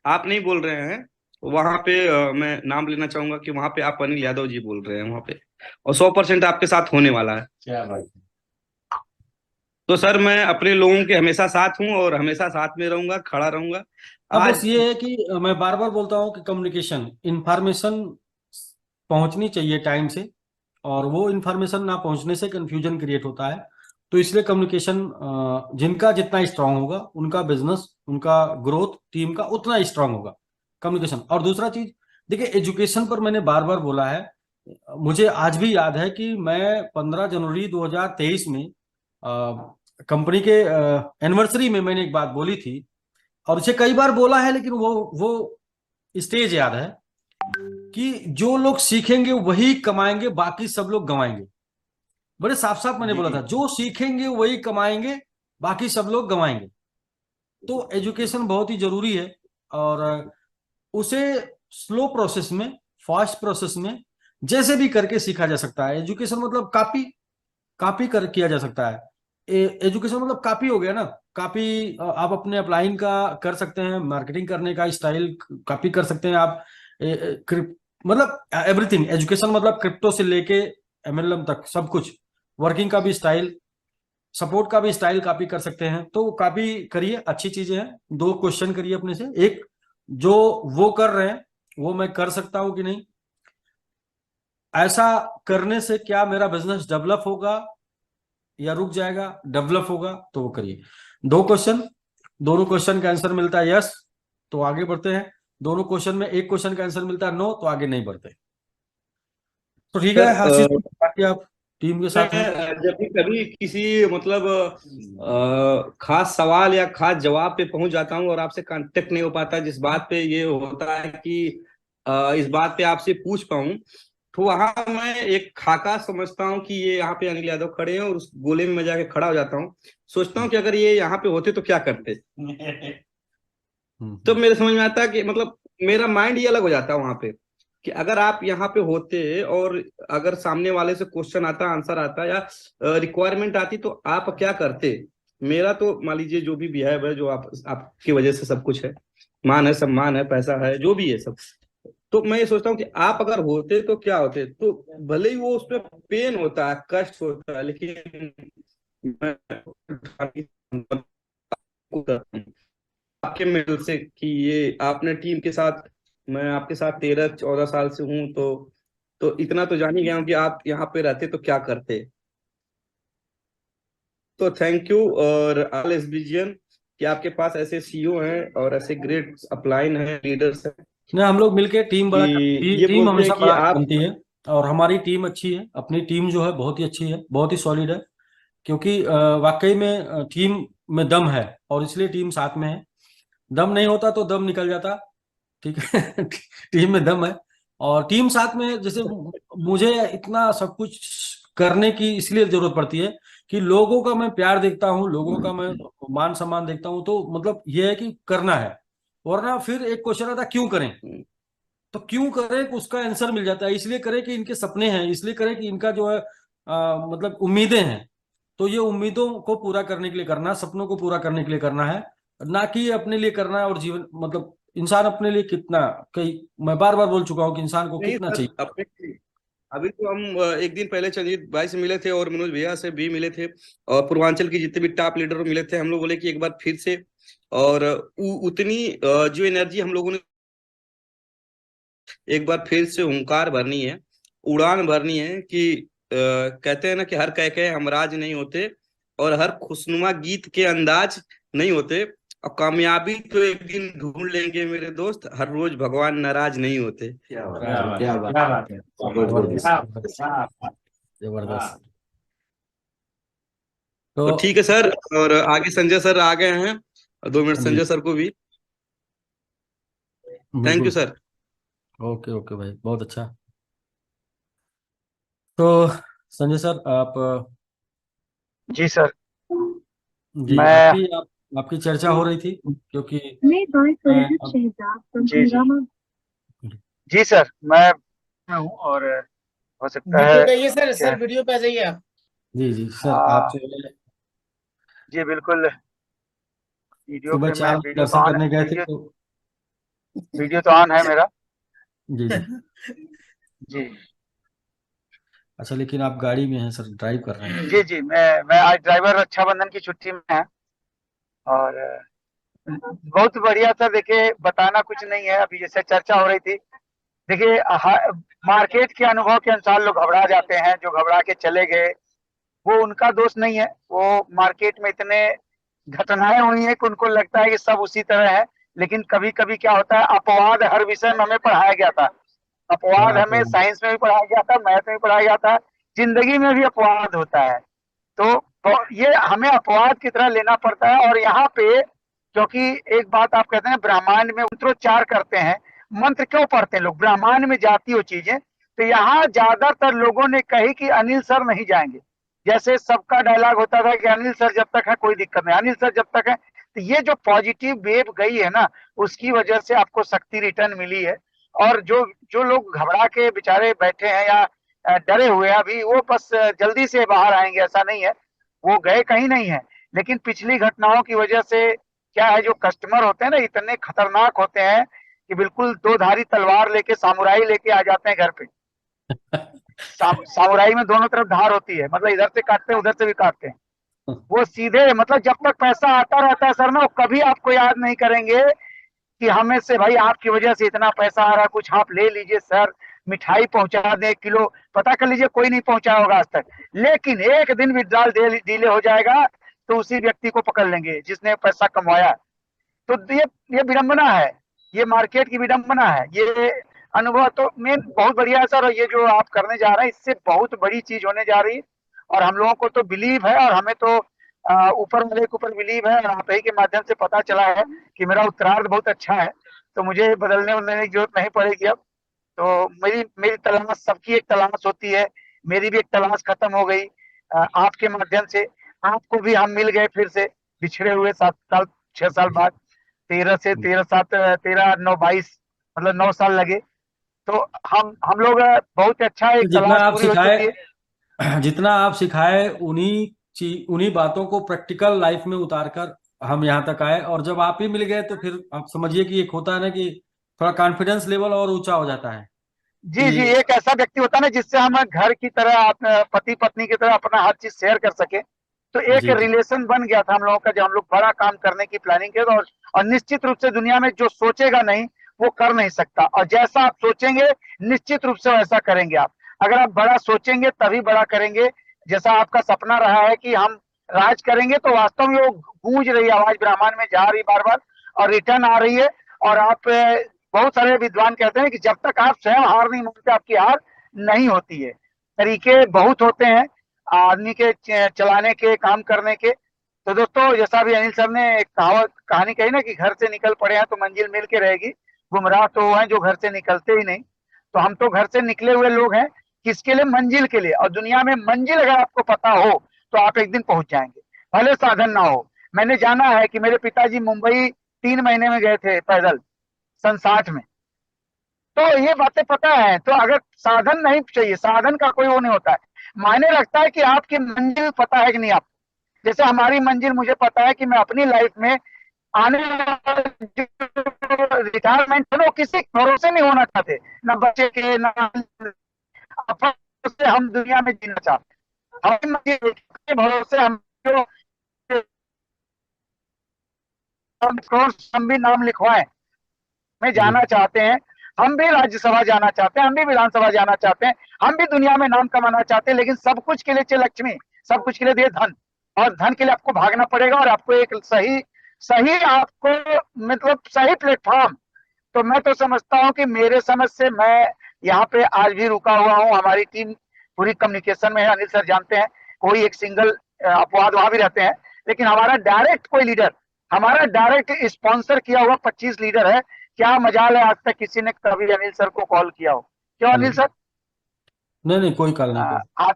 आप नहीं बोल रहे हैं वहां पे। मैं नाम लेना चाहूंगा कि वहां पे आप अनिल यादव जी बोल रहे हैं वहां पे, और 100% आपके साथ होने वाला है। क्या बात है। तो सर मैं अपने लोगों के हमेशा साथ हूँ और हमेशा साथ में रहूंगा, खड़ा रहूंगा। अब बस आज ये है कि मैं बार बार बोलता हूँ कि कम्युनिकेशन, इंफॉर्मेशन पहुंचनी चाहिए टाइम से, और वो इंफॉर्मेशन ना पहुंचने से कंफ्यूजन क्रिएट होता है। तो इसलिए कम्युनिकेशन जिनका जितना स्ट्रांग होगा, उनका बिजनेस, उनका ग्रोथ टीम का उतना स्ट्रांग होगा, कम्युनिकेशन। और दूसरा चीज, देखिए एजुकेशन पर मैंने बार बार बोला है, मुझे आज भी याद है कि मैं 15 जनवरी 2023 में कंपनी के एनिवर्सरी में मैंने एक बात बोली थी, और इसे कई बार बोला है, लेकिन वो स्टेज याद है कि जो लोग सीखेंगे वही कमाएंगे, बाकी सब लोग गंवाएंगे। बड़े साफ साफ मैंने बोला था, जो सीखेंगे वही कमाएंगे, बाकी सब लोग गंवाएंगे। तो एजुकेशन बहुत ही जरूरी है, और उसे स्लो प्रोसेस में, फास्ट प्रोसेस में जैसे भी करके सीखा जा सकता है। एजुकेशन मतलब कॉपी कॉपी कर किया जा सकता है। एजुकेशन मतलब कॉपी हो गया ना। कॉपी आप अपने अपलाइन का कर सकते हैं, मार्केटिंग करने का स्टाइल कॉपी कर सकते हैं आप। मतलब एवरीथिंग, एजुकेशन मतलब क्रिप्टो से लेके एमएलएम तक सब कुछ, वर्किंग का भी स्टाइल, सपोर्ट का भी स्टाइल कॉपी कर सकते हैं। तो कॉपी करिए, अच्छी चीजें हैं। 2 क्वेश्चन करिए अपने से, एक जो वो कर रहे हैं वो मैं कर सकता हूं कि नहीं, ऐसा करने से क्या मेरा बिजनेस डेवलप होगा या रुक जाएगा, डेवलप होगा, तो वो करिए। 2 क्वेश्चन, दोनों क्वेश्चन का आंसर मिलता है यस तो आगे बढ़ते हैं, दोनों क्वेश्चन में एक क्वेश्चन का आंसर मिलता है नो तो आगे नहीं बढ़ते। तो ठीक है सर, आशीष, बाकी आप टीम के साथ हैं। मैं जब भी कभी किसी मतलब खास सवाल या खास जवाब पे पहुंच जाता हूं और आपसे कांटेक्ट नहीं हो पाता, जिस बात पे ये होता है कि इस बात पे आपसे पूछ पाऊं, तो वहां मैं एक खाका समझता हूं कि ये यहाँ पे अनिल यादव खड़े हैं, और उस गोले में मैं जाके खड़ा हो जाता हूँ। सोचता हूँ कि अगर ये यहाँ पे होते तो क्या करते। तो मेरे समझ में आता है कि मतलब मेरा माइंड ही अलग हो जाता है वहां पे, कि अगर आप यहाँ पे होते और अगर सामने वाले से क्वेश्चन आता, आंसर आता या रिक्वायरमेंट आती, तो आप क्या करते। मेरा तो मान लीजिए जो भी बिहेव है, जो आपकी वजह से सब कुछ है, मान है, सम्मान है, पैसा है, जो भी है सब, तो मैं ये सोचता हूँ कि आप अगर होते तो क्या होते। तो भले ही वो उसमें पेन होता है, कष्ट होता है, लेकिन मैं आपके मेल से कि ये आपने टीम के साथ, मैं आपके साथ 13-14 साल से हूं, तो इतना तो जान ही गया हूं कि आप यहाँ पे रहते तो क्या करते। तो थैंक यू, और ऑल इज विजन कि आपके पास ऐसे सीईओ हैं और ऐसे ग्रेट अपलाइन हैं, लीडर्स हैं, नहीं, हम लोग मिलके टीम कि बड़ा ये टीम बोलते हैं हमेशा कि बड़ा आप। बनती है। और हमारी टीम अच्छी है, अपनी टीम जो है बहुत ही अच्छी है, बहुत ही सॉलिड है। क्योंकि वाकई में टीम में दम है, और इसलिए टीम साथ में है। दम नहीं होता तो दम निकल जाता, ठीक है। टीम में दम है, और टीम साथ में। जैसे मुझे इतना सब कुछ करने की इसलिए जरूरत पड़ती है कि लोगों का मैं प्यार देखता हूँ, लोगों का मैं मान सम्मान देखता हूँ। तो मतलब ये है कि करना है, वरना फिर एक क्वेश्चन आता क्यों करें। तो क्यों करें उसका आंसर मिल जाता है, इसलिए करें कि इनके सपने हैं, इसलिए करें कि इनका जो है मतलब उम्मीदें हैं। तो ये उम्मीदों को पूरा करने के लिए करना, सपनों को पूरा करने के लिए करना है, ना कि अपने लिए करना है। और जीवन मतलब इंसान अपने लिए कितना, कई मैं बार बार बोल चुका हूँ कि इंसान को नहीं कितना सर, चाहिए। अपने अभी तो हम एक दिन पहले चंजीत भाई से मिले थे और मनोज भैया से भी मिले थे, और पूर्वांचल की जितने भी टॉप लीडर मिले थे। हम लोग बोले कि एक बार फिर से, और उतनी जो एनर्जी हम लोगों ने एक बार फिर से हुंकार भरनी है, उड़ान भरनी है कि कहते हैं ना कि हर कह के हमराज नहीं होते, और हर खुशनुमा गीत के अंदाज नहीं होते, और कामयाबी तो एक दिन ढूंढ लेंगे मेरे दोस्त, हर रोज भगवान नाराज नहीं होते। क्या बात क्या है, बात क्या है, बात क्या है। बात है। जबरदस्त। जबरदस्त। तो तो ठीक है सर, और आगे संजय सर आ गए हैं, 2 मिनट जी, संजय सर को भी। थैंक यू बिल्कुल। सर। ओके ओके भाई, बहुत अच्छा। तो संजय सर आप जी सर। जी मैं आपकी चर्चा हो रही थी क्योंकि मैं बात कर मैं रहा अब शहजाद जी जी हंगामा। जी सर, मैं हूँ और हो सकता वीडियो है पे आइए सर, क्या। वीडियो पे आ जाइए आप। जी जी सर आप जी बिल्कुल, वीडियो सुबह पे मैं 4 बजे दर्शन करने गए थे तो वीडियो तो ऑन है मेरा। जी जी। जी अच्छा लेकिन आप गाड़ी में हैं सर, ड्राइव कर रहे हैं। जी जी, मैं आज ड्राइवर रक्षाबंधन की छुट्टी में है और बहुत बढ़िया सर। देखिए बताना कुछ नहीं है, अभी जैसे चर्चा हो रही थी। देखिए मार्केट के अनुभव के अनुसार लोग घबरा जाते हैं, जो घबरा के चले गए वो उनका दोष नहीं है। वो मार्केट में इतने घटनाएं हुई हैं कि उनको लगता है कि सब उसी तरह है। लेकिन कभी कभी क्या होता है, अपवाद हर विषय में हमें पढ़ाया गया था। अपवाद हाँ हमें तो साइंस में भी पढ़ाया गया था, मैथ में भी पढ़ाया गया था, जिंदगी में भी अपवाद होता है। तो ये हमें अपवाद की तरह लेना पड़ता है। और यहाँ पे क्योंकि एक बात आप कहते हैं ब्रह्मांड में मंत्रोच्चार करते हैं, मंत्र क्यों पढ़ते हैं लोग, ब्रह्मांड में जाती हो चीजें। तो यहाँ ज्यादातर लोगों ने कही कि अनिल सर नहीं जाएंगे। जैसे सबका डायलॉग होता था कि अनिल सर जब तक है कोई दिक्कत नहीं, अनिल सर जब तक है। तो ये जो पॉजिटिव वेव गई है ना, उसकी वजह से आपको शक्ति रिटर्न मिली है। और जो जो लोग घबरा के बेचारे बैठे हैं या डरे हुए हैं अभी, वो बस जल्दी से बाहर आएंगे ऐसा नहीं है, वो गए कहीं नहीं है। लेकिन पिछली घटनाओं की वजह से क्या है, जो कस्टमर होते हैं ना इतने खतरनाक होते हैं कि बिल्कुल दो धारी तलवार लेके सामुराई लेके आ जाते हैं घर पे। सामुराई में दोनों तरफ धार होती है, मतलब इधर से काटते हैं उधर से भी काटते हैं। वो सीधे मतलब जब तक पैसा आता रहता है सर ना, वो कभी आपको याद नहीं करेंगे कि हमें से भाई आपकी वजह से इतना पैसा आ रहा, कुछ आप ले लीजिए सर, मिठाई पहुंचा दे किलो, पता कर लीजिए कोई नहीं पहुंचाया होगा आज तक। लेकिन एक दिन विड्रॉल डिले हो जाएगा तो उसी व्यक्ति को पकड़ लेंगे जिसने पैसा कमवाया। तो ये विडंबना है, ये मार्केट की विडंबना है। ये अनुभव तो मेन बहुत बढ़िया है सर। और ये जो आप करने जा रहे हैं इससे बहुत बड़ी चीज होने जा रही है। और हम लोगों को तो बिलीव है, और हमें तो ऊपर वाले के ऊपर बिलीव है, और आप ही के माध्यम से पता चला है कि मेरा उत्तरार्ध बहुत अच्छा है, तो मुझे बदलने की जरूरत नहीं पड़ेगी अब। तो मेरी मेरी तलाश, सबकी एक तलाश होती है, मेरी भी एक तलाश खत्म हो गई आपके माध्यम से। आपको भी हम मिल गए फिर से, बिछड़े हुए 7 साल 6 साल बाद। 13 9 22 मतलब 9 साल लगे। तो हम लोग बहुत अच्छा तो एक तलाश पूरी हो चुकी है। जितना आप सिखाए उन्हीं बातों को प्रैक्टिकल लाइफ में उतारकर हम यहाँ तक आए, और जब आप ही मिल गए तो फिर आप समझिए कि एक होता है ना कि थोड़ा कॉन्फिडेंस लेवल और ऊंचा हो जाता है जी जी, कि एक ऐसा व्यक्ति होता है ना जिससे हम घर की तरह, पति पत्नी की तरह अपना हर चीज शेयर कर सके। तो एक जी जी रिलेशन बन गया था हम लोगों का, जब हम लोग बड़ा काम करने की प्लानिंग किया। और निश्चित रूप से दुनिया में जो सोचेगा नहीं वो कर नहीं सकता, और जैसा आप सोचेंगे निश्चित रूप से वैसा करेंगे आप। अगर आप बड़ा सोचेंगे तभी बड़ा करेंगे। जैसा आपका सपना रहा है कि हम राज करेंगे, तो वास्तव में वो गूंज रही आवाज ब्रह्मांड में जा रही बार बार, और रिटर्न आ रही है। और आप बहुत सारे विद्वान कहते हैं कि जब तक आप स्वयं हार नहीं मानते आपकी हार नहीं होती है। तरीके बहुत होते हैं आदमी के चलाने के, काम करने के। तो दोस्तों, जैसा भी अनिल सर ने एक कहानी कही ना कि घर से निकल पड़े हैं तो मंजिल मिल के रहेगी, गुमराह तो वो हैं जो घर से निकलते ही नहीं। तो हम तो घर से निकले हुए लोग हैं, किसके लिए, मंजिल के लिए। और दुनिया में मंजिल अगर आपको पता हो तो आप एक दिन पहुंच जाएंगे, भले साधन ना हो। मैंने जाना है कि मेरे पिताजी मुंबई 3 महीने में गए थे पैदल, सन 60 में। तो ये बातें पता है। तो अगर साधन नहीं चाहिए, साधन का कोई वो नहीं होता है, मायने रखता है कि आपकी मंजिल पता है कि नहीं आपको। जैसे हमारी मंजिल मुझे पता है कि मैं अपनी लाइफ में आने रिटायरमेंट है ना, वो किसी भरोसे नहीं होना चाहते, ना बच्चे के ना से हम दुनिया में जीना चाहते हैं। हमारी मंजिल के भरोसे हम जो हम भी नाम लिखवाएं में जी जाना चाहते हैं, हम भी राज्यसभा जाना चाहते हैं, हम भी विधानसभा जाना चाहते हैं, हम भी दुनिया में नाम कमाना चाहते हैं। लेकिन सब कुछ के लिए चाहिए लक्ष्मी, सब कुछ के लिए दिए धन। और धन के लिए आपको भागना पड़ेगा, और आपको एक सही सही आपको मतलब सही प्लेटफॉर्म। तो मैं तो समझता हूँ कि मेरे समझ से मैं यहाँ पे आज भी रुका हुआ हूँ। हमारी टीम पूरी कम्युनिकेशन में है, अनिल सर जानते हैं। कोई एक सिंगल अपवाद वहां भी रहते हैं, लेकिन हमारा डायरेक्ट कोई लीडर, हमारा डायरेक्ट स्पॉन्सर किया हुआ 25 लीडर है। क्या मजाल है आज तक किसी ने कभी अनिल सर को कॉल किया हो? क्यों अनिल नहीं सर? नहीं नहीं, कोई कॉल नहीं कोई। आज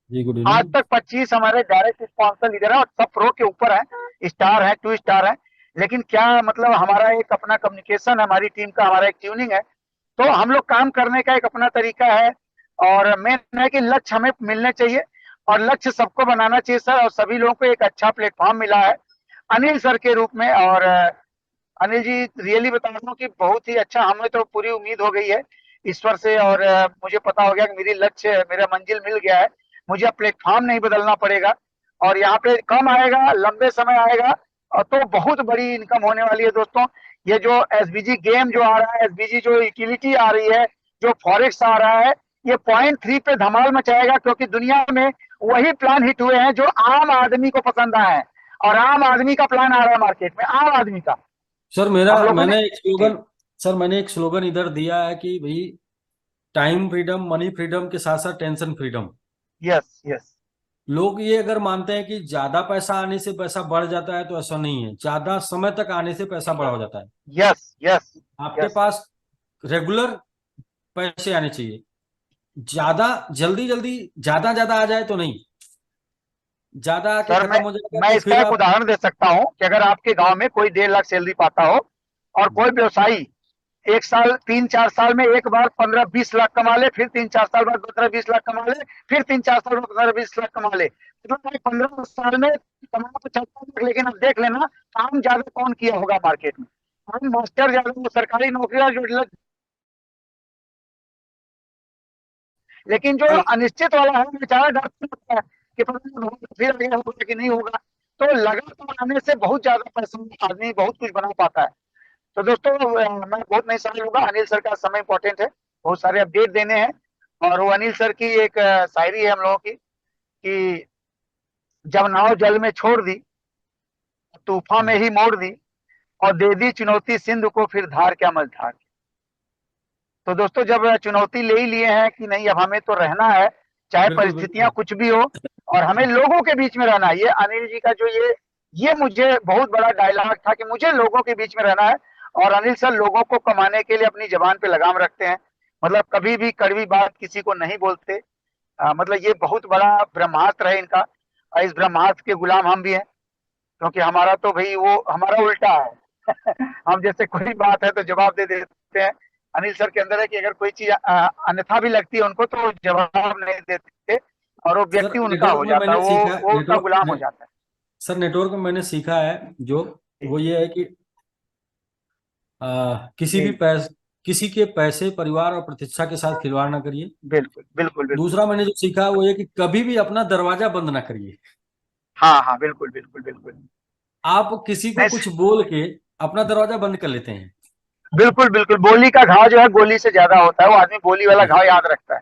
जी गुड आज इवनिंग। तक 25 हमारे डायरेक्ट स्पॉन्सर लीडर है और सब प्रो के ऊपर है, स्टार है, 2 स्टार है। लेकिन क्या मतलब हमारा एक अपना कम्युनिकेशन है, हमारी टीम का हमारा एक ट्यूनिंग है, तो हम लोग काम करने का एक अपना तरीका है। और मेन है कि लक्ष्य हमें मिलने चाहिए और लक्ष्य सबको बनाना चाहिए सर। और सभी लोगों को एक अच्छा प्लेटफॉर्म मिला है अनिल सर के रूप में। और अनिल जी रियली बता रहा हूँ कि बहुत ही अच्छा, हमें तो पूरी उम्मीद हो गई है ईश्वर से। और मुझे पता हो गया कि मेरी लक्ष्य, मेरा मंजिल मिल गया है, मुझे अब प्लेटफॉर्म नहीं बदलना पड़ेगा। और यहाँ पे कम आएगा, लंबे समय आएगा और तो बहुत बड़ी इनकम होने वाली है दोस्तों। ये जो एसबीजी गेम जो आ रहा है, एसबीजी जो यूटिलिटी आ रही है, जो फॉरेक्स आ रहा है, ये 0.3 पे धमाल मचाएगा, क्योंकि दुनिया में वही प्लान हिट हुए हैं जो आम आदमी को पसंद आए हैं। और आम आदमी का प्लान आ रहा है मार्केट में, आम आदमी का। सर हम लोगों ने मैंने एक स्लोगन इधर दिया है कि भाई टाइम फ्रीडम, मनी फ्रीडम के साथ साथ टेंशन फ्रीडम। यस यस लोग ये अगर मानते हैं कि ज्यादा पैसा आने से पैसा बढ़ जाता है, तो ऐसा नहीं है। ज्यादा समय तक आने से पैसा बढ़ हो जाता है। यस यस आपके यस पास रेगुलर पैसे आने चाहिए। ज्यादा जल्दी जल्दी ज्यादा ज्यादा आ जाए तो नहीं, ज्यादा आके सर, खत्म हो जाएगा मैं तो इसका फिर एक आप। उदाहरण दे सकता हूँ कि अगर आपके गांव में कोई 1.5 लाख सैलरी पाता हो और कोई व्यवसायी 1 साल 3-4 साल में एक बार 15-20 लाख कमा ले, फिर 3-4 साल बाद 15-20 लाख कमा ले, फिर 3-4 साल बाद 15-20 लाख कमा ले, मतलब 15 साल में कमा 75 लाख। लेकिन अब देख लेना काम ज्यादा कौन किया होगा मार्केट में, हम मास्टर ज्यादा, सरकारी नौकरी जो, लेकिन जो अनिश्चित वाला है बेचारा डरता रहता है कि पता नहीं होगा, फिर आगे होगा कि नहीं होगा। तो लगातार आने से बहुत ज्यादा पैसा आदमी बहुत कुछ बना पाता है। तो दोस्तों मैं बहुत नहीं समय लूंगा, अनिल सर का समय इंपॉर्टेंट है, बहुत सारे अपडेट देने हैं। और वो अनिल सर की एक शायरी है हम लोगों की कि जब नाव जल में छोड़ दी, तूफान में ही मोड़ दी, और दे दी चुनौती सिंध को, फिर धार क्या मझधार। तो दोस्तों जब चुनौती ले ही लिए हैं कि नहीं अब हमें तो रहना है, चाहे बिल्कुल परिस्थितियां बिल्कुल। कुछ भी हो, और हमें लोगों के बीच में रहना है। ये अनिल जी का जो ये मुझे बहुत बड़ा डायलॉग था कि मुझे लोगों के बीच में रहना है। और अनिल सर लोगों को कमाने के लिए अपनी जबान पे लगाम रखते हैं, मतलब कभी भी कड़वी बात किसी को नहीं बोलते। मतलब ये बहुत बड़ा ब्रह्मास्त्र है इनका, और इस ब्रह्मास्त्र के गुलाम हम भी हैं, क्योंकि हमारा तो भाई वो हमारा उल्टा है। हम जैसे कोई बात है तो जवाब दे देते हैं, अनिल सर के अंदर है कि अगर कोई चीज अन्यथा भी लगती है उनको तो जवाब नहीं देते, और वो सर व्यक्ति उनका नेटवर्क हो में जाता मैंने है, सीखा वो उनका गुलाम हो जाता है। सर नेटवर्क में मैंने सीखा है जो, जी वो ये है कि किसी भी जी, किसी के पैसे, परिवार और प्रतिष्ठा के साथ खिलवाड़ ना करिए। बिल्कुल बिल्कुल बिल्कुल। दूसरा मैंने जो सीखा वो ये कि कभी भी अपना दरवाजा बंद ना करिए। हाँ हाँ, बिल्कुल बिल्कुल बिल्कुल। आप किसी को नहीं, कुछ बोल के अपना दरवाजा बंद कर लेते हैं। बिल्कुल बिल्कुल, बोली का घाव जो है गोली से ज्यादा होता है, वो आदमी बोली वाला हाँ। घाव याद रखता है।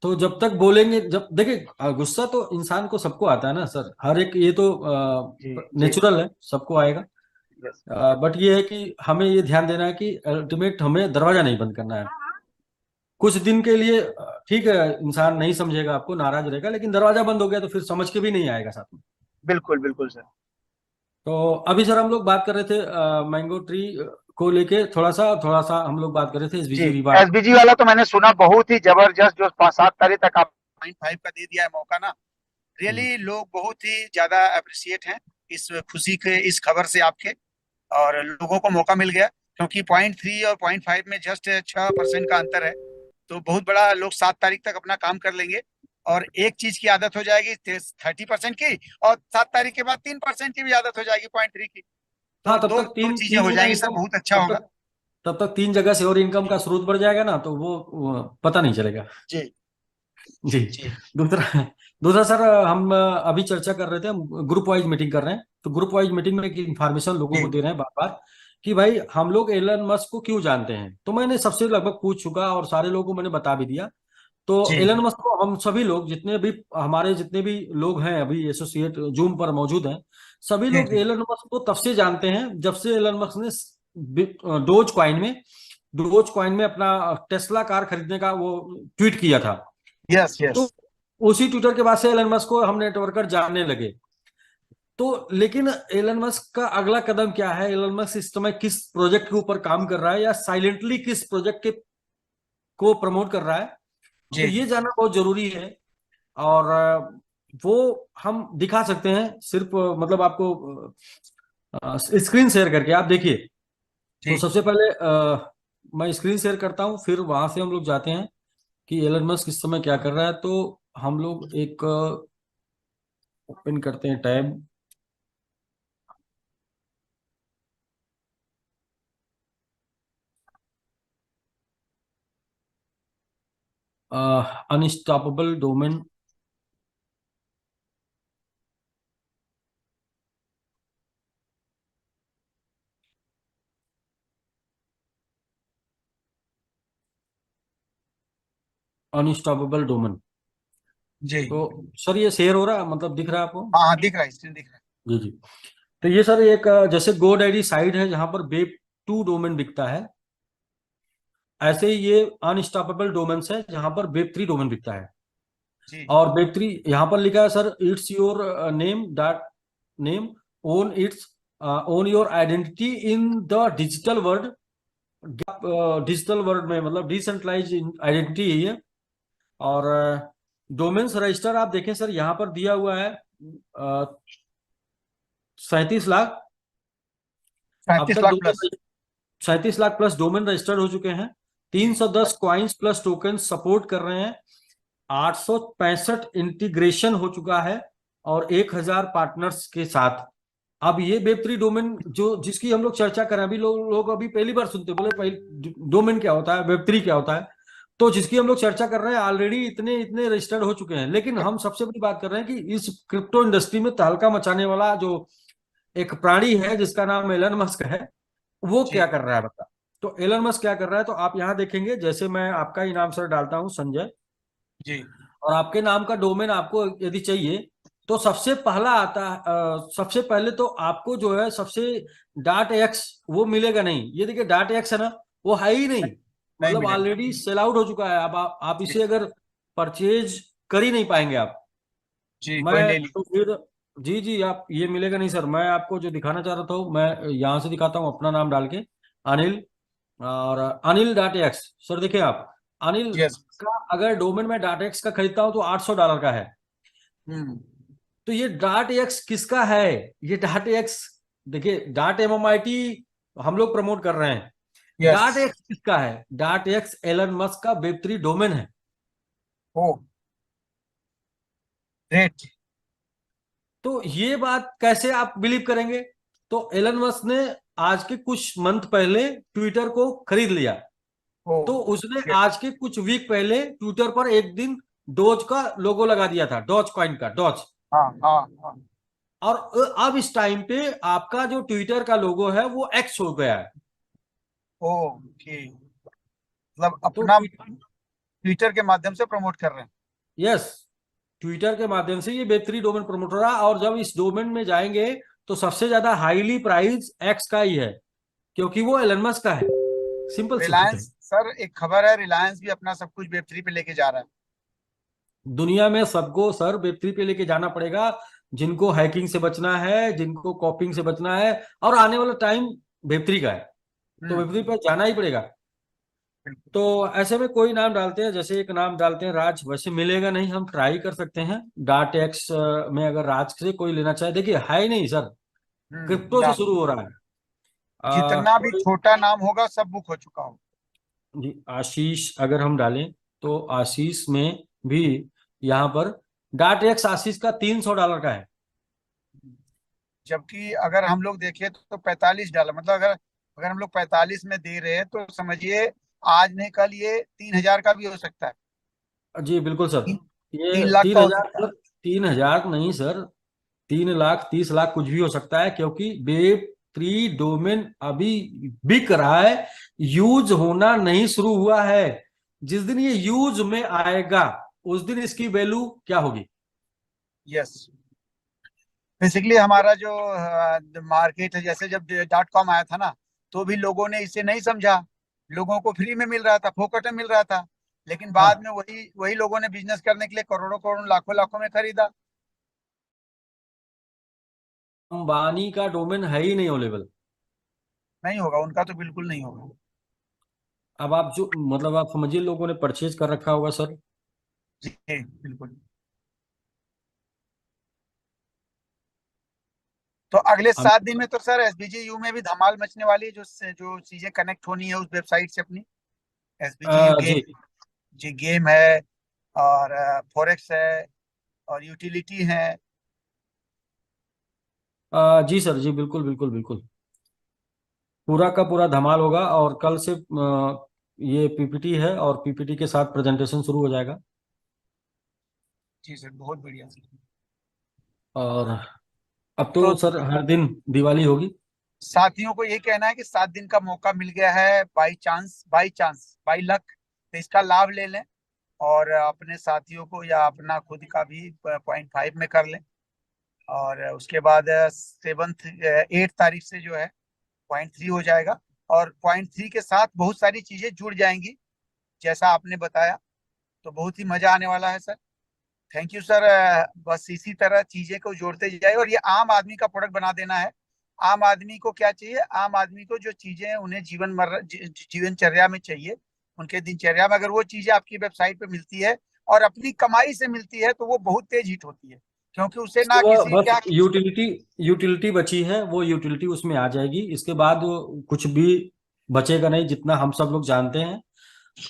तो जब तक बोलेंगे, जब देखिए गुस्सा तो इंसान को सबको आता है ना सर, हर एक, ये तो जी जी, नेचुरल है, सबको आएगा। यस। बट ये है कि हमें ये ध्यान देना है कि अल्टीमेट हमें दरवाजा नहीं बंद करना है। कुछ दिन के लिए ठीक है, इंसान नहीं समझेगा, आपको नाराज रहेगा, लेकिन दरवाजा बंद हो गया तो फिर समझ के भी नहीं आएगा साथ में। बिल्कुल बिल्कुल सर। तो अभी सर हम लोग बात कर रहे थे मैंगो ट्री को लेके, थोड़ा सा हम लोग बात कर रहे थे जी, एसबीजी रिवार्ड। एसबीजी वाला तो मैंने सुना बहुत ही जबरदस्त, जो 5-7 तारीख तक आप 0.5 का दे दिया है मौका ना, रियली लोग बहुत ही ज्यादा अप्रिशिएट हैं इस खुशी के, इस खबर से आपके। और लोगों को मौका मिल गया, क्योंकि 0.3 और 0.5 में जस्ट 6% का अंतर है। तो बहुत बड़ा, लोग 7 तारीख तक अपना काम कर लेंगे और एक चीज की आदत हो जाएगी 30% की, और 7 तारीख के बाद 3% की भी आदत हो जाएगी 0.3 की। हाँ, तो तब दो तक दो तीन चीजें तीन हो गुना जाएंगी सर, इनकम, बहुत अच्छा तब होगा। तक तब तक 3 जगह से और इनकम का स्रोत बढ़ जाएगा ना, तो वो पता नहीं चलेगा। जी जी। जी दूसरा दूसरा सर, हम अभी चर्चा कर रहे थे, हम ग्रुप वाइज मीटिंग कर रहे हैं, तो ग्रुप वाइज मीटिंग में एक इन्फॉर्मेशन लोगों को जी दे रहे हैं बार बार कि भाई हम लोग एलन मस्क को क्यों जानते हैं। तो मैंने सबसे लगभग पूछ चुका और सारे लोगों को मैंने बता भी दिया। तो जी एलन मस्क को हम सभी लोग, जितने भी लोग हैं अभी एसोसिएट जूम पर मौजूद हैं, सभी जी लोग जी, एलन मस्क को तब से जानते हैं जब से एलन मस्क ने डोज कॉइन में अपना टेस्ला कार खरीदने का वो ट्वीट किया था। यस यस, तो उसी ट्विटर के बाद से एलन मस्क को हम नेटवर्कर जानने लगे। तो लेकिन एलन मस्क का अगला कदम क्या है, एलन मस्क इस समय किस प्रोजेक्ट के ऊपर काम कर रहा है, या साइलेंटली किस प्रोजेक्ट के को प्रमोट कर रहा है, तो जी ये जानना बहुत जरूरी है। और वो हम दिखा सकते हैं सिर्फ मतलब आपको स्क्रीन शेयर करके आप देखिए। तो सबसे पहले मैं स्क्रीन शेयर करता हूँ, फिर वहां से हम लोग जाते हैं कि एलन मस्क इस समय क्या कर रहा है। तो हम लोग एक ओपन करते हैं tab. Unstoppable domain. Unstoppable domain. जी। तो सर ये शेयर हो रहा है, मतलब दिख रहा है आपको? हाँ हाँ, दिख रहा है, स्क्रीन दिख रहा है। जी जी। तो ये सर एक जैसे GoDaddy साइट है जहां पर वेब 2 डोमेन बिकता है, ऐसे ही ये अनस्टॉपेबल डोमेन्स है जहां पर वेब 3 डोमेन बिकता है। जी और वेब 3 यहाँ पर लिखा है sir, it's your name dot name own its own your identity in the digital world. Digital world में मतलब डिसेंट्रलाइज आइडेंटिटी है ये। और डोमेन्स रजिस्टर आप देखें सर, यहाँ पर दिया हुआ है 37 लाख। अब 35 तक lakh domain plus. 37 lakh plus domain registered हो चुके हैं। 310 कॉइन्स प्लस टोकन सपोर्ट कर रहे हैं। 865 इंटीग्रेशन हो चुका है और 1000 पार्टनर्स के साथ। अब ये वेब 3 डोमेन जो जिसकी हम लोग चर्चा करें, अभी लोग अभी पहली बार सुनते, बोले पहले डोमेन क्या होता है, वेब 3 क्या होता है। तो जिसकी हम लोग चर्चा कर रहे हैं ऑलरेडी इतने इतने रजिस्टर्ड हो चुके हैं। लेकिन हम सबसे बड़ी बात कर रहे हैं कि इस क्रिप्टो इंडस्ट्री में तहलका मचाने वाला जो एक प्राणी है जिसका नाम एलन मस्क है, वो जी क्या कर रहा है बता। तो एलन मस्क क्या कर रहा है, तो आप यहाँ देखेंगे, जैसे मैं आपका ही नाम सर डालता हूँ संजय, जी और आपके नाम का डोमेन आपको यदि चाहिए तो सबसे पहला आता है सबसे पहले तो आपको जो है सबसे .x वो मिलेगा नहीं। ये देखिए .x है ना, वो है ही नहीं, नहीं मतलब मिलेगा। ऑलरेडी सेल आउट हो चुका है। अब आप जी इसे अगर परचेज कर ही नहीं पाएंगे आप। जी, कोई मैं ले ली। तो फिर जी जी, आप ये मिलेगा नहीं सर। मैं आपको जो दिखाना चाह रहा था मैं यहाँ से दिखाता हूँ अपना नाम डाल के, अनिल। और अनिल .x सर देखिए आप, अनिल यस। का अगर डोमेन में .x का खरीदता हूँ तो $800 का है। हम्म। तो ये .x किसका है? ये .x देखिए .MMIT हम लोग प्रमोट कर रहे हैं। यस। .x किसका है? .x एलन मस्क का वेब 3 डोमेन है। ओ ग्रेट। तो ये बात कैसे आप बिलीव करेंगे? तो एलन मस्क ने आज के कुछ मंथ पहले ट्विटर को खरीद लिया। ओ तो उसने ग्रेट। आज के कुछ वीक पहले ट्विटर पर एक दिन डॉज का लोगो लगा दिया था, डॉज कॉइन का, डॉज। हाँ हाँ हाँ। और अब इस टाइम पे आपका जो ट्विटर का लोगो है वो एक्स हो गया है। ओके, मतलब तो अपना ट्विटर के माध्यम से प्रमोट कर रहे हैं। यस, ट्विटर के माध्यम से ये वेब 3 डोमेन प्रमोट हो रहा है। और जब इस डोमेन में जाएंगे तो सबसे ज्यादा हाईली प्राइस एक्स का ही है, क्योंकि वो एलन मस्क का है। सिंपल सी बात है। रिलायंस सर, एक खबर है, रिलायंस भी अपना सब कुछ वेब 3 पे लेके जा रहा है। दुनिया में सबको सर वेब 3 पे लेके जाना पड़ेगा, जिनको हैकिंग से बचना है, जिनको कॉपिंग से बचना है। और आने वाला टाइम वेब 3 का है, तो वेब 3 पे जाना ही पड़ेगा। बिल्कुल। तो ऐसे में कोई नाम डालते हैं, जैसे एक नाम डालते हैं राज, वैसे मिलेगा नहीं, हम ट्राई कर सकते हैं .x में अगर राज से कोई लेना चाहे। देखिए है ही नहीं सर, क्रिप्टो से ना, शुरू हो रहा है। जितना भी कोई छोटा नाम होगा सब बुक हो चुका हो। जी, आशीष अगर हम डालें तो आशीष में भी यहाँ पर .x आशीष का $300 का है। जबकि अगर हम लोग देखें तो 45 डॉलर, मतलब अगर अगर हम लोग 45 में दे रहे हैं तो समझिए आज नहीं कल ये 3,000 का भी हो सकता है। जी बिल्कुल सर। तीन ये 3 लाख तीन का हो हजार सकता है। सर, 3,000 नहीं सर, 3,30,00,000 कुछ भी हो सकता है, क्योंकि वेब 3 डोमेन अभी बिक रहा है, यूज होना नहीं शुरू हुआ है। जिस दिन ये यूज में आएगा उस दिन इसकी वैल्यू क्या होगी। यस, बेसिकली हमारा जो मार्केट है, जैसे जब .com आया था ना, तो भी लोगों ने इसे नहीं समझा। लोगों को फ्री में मिल रहा था, फोकट में मिल रहा था। लेकिन बाद हाँ, में वही वही लोगों ने बिजनेस करने के लिए करोड़ों करोड़ों लाखों लाखों में खरीदा। अंबानी का डोमेन है ही नहीं अवेलेबल। नहीं होगा उनका, तो बिल्कुल नहीं होगा। अब आप जो मतलब आप समझिए लोगों ने परचेज कर रखा होगा सर। जी बिल्कुल। तो अगले हम 7 दिन में तो सर SBGU में भी धमाल मचने वाली है, जो चीजें कनेक्ट होनी है उस वेबसाइट से अपनी। SBGU जी गेम है, और फॉरेक्स है, और यूटिलिटी है। जी सर, जी बिल्कुल बिल्कुल बिल्कुल, पूरा का पूरा धमाल होगा। और कल से ये पीपीटी है और पीपीटी के साथ प्रेजेंटेशन शुरू हो जाएगा। जी सर, बहुत बढ़िया। और अब तो तो सर हर दिन दिवाली होगी। साथियों को यही कहना है कि 7 दिन का मौका मिल गया है, बाई लक, तो इसका लाभ ले लें और अपने साथियों को या अपना खुद का भी 0.5 में कर लें। और उसके बाद 8 तारीख से जो है 0.3 हो जाएगा, और 0.3 के साथ बहुत सारी चीजें जुड़ जाएंगी जैसा आपने बताया। तो बहुत ही मजा आने वाला है सर। Thank you sir. बस इसी तरह चीजें को जोड़ते जाए, और ये आम आदमी का प्रोडक्ट बना देना है। आम आदमी को क्या चाहिए? आम आदमी को जो चीजें उन्हें जीवनचर्या में चाहिए, उनके दिनचर्या में अगर वो चीजें आपकी वेबसाइट पे मिलती है और अपनी कमाई से मिलती है, तो वो बहुत तेज हिट होती है, क्योंकि उसे ना वो किसी बस क्या। यूटिलिटी बची है, वो यूटिलिटी उसमें आ जाएगी। इसके बाद वो कुछ भी बचेगा नहीं, जितना हम सब लोग जानते हैं।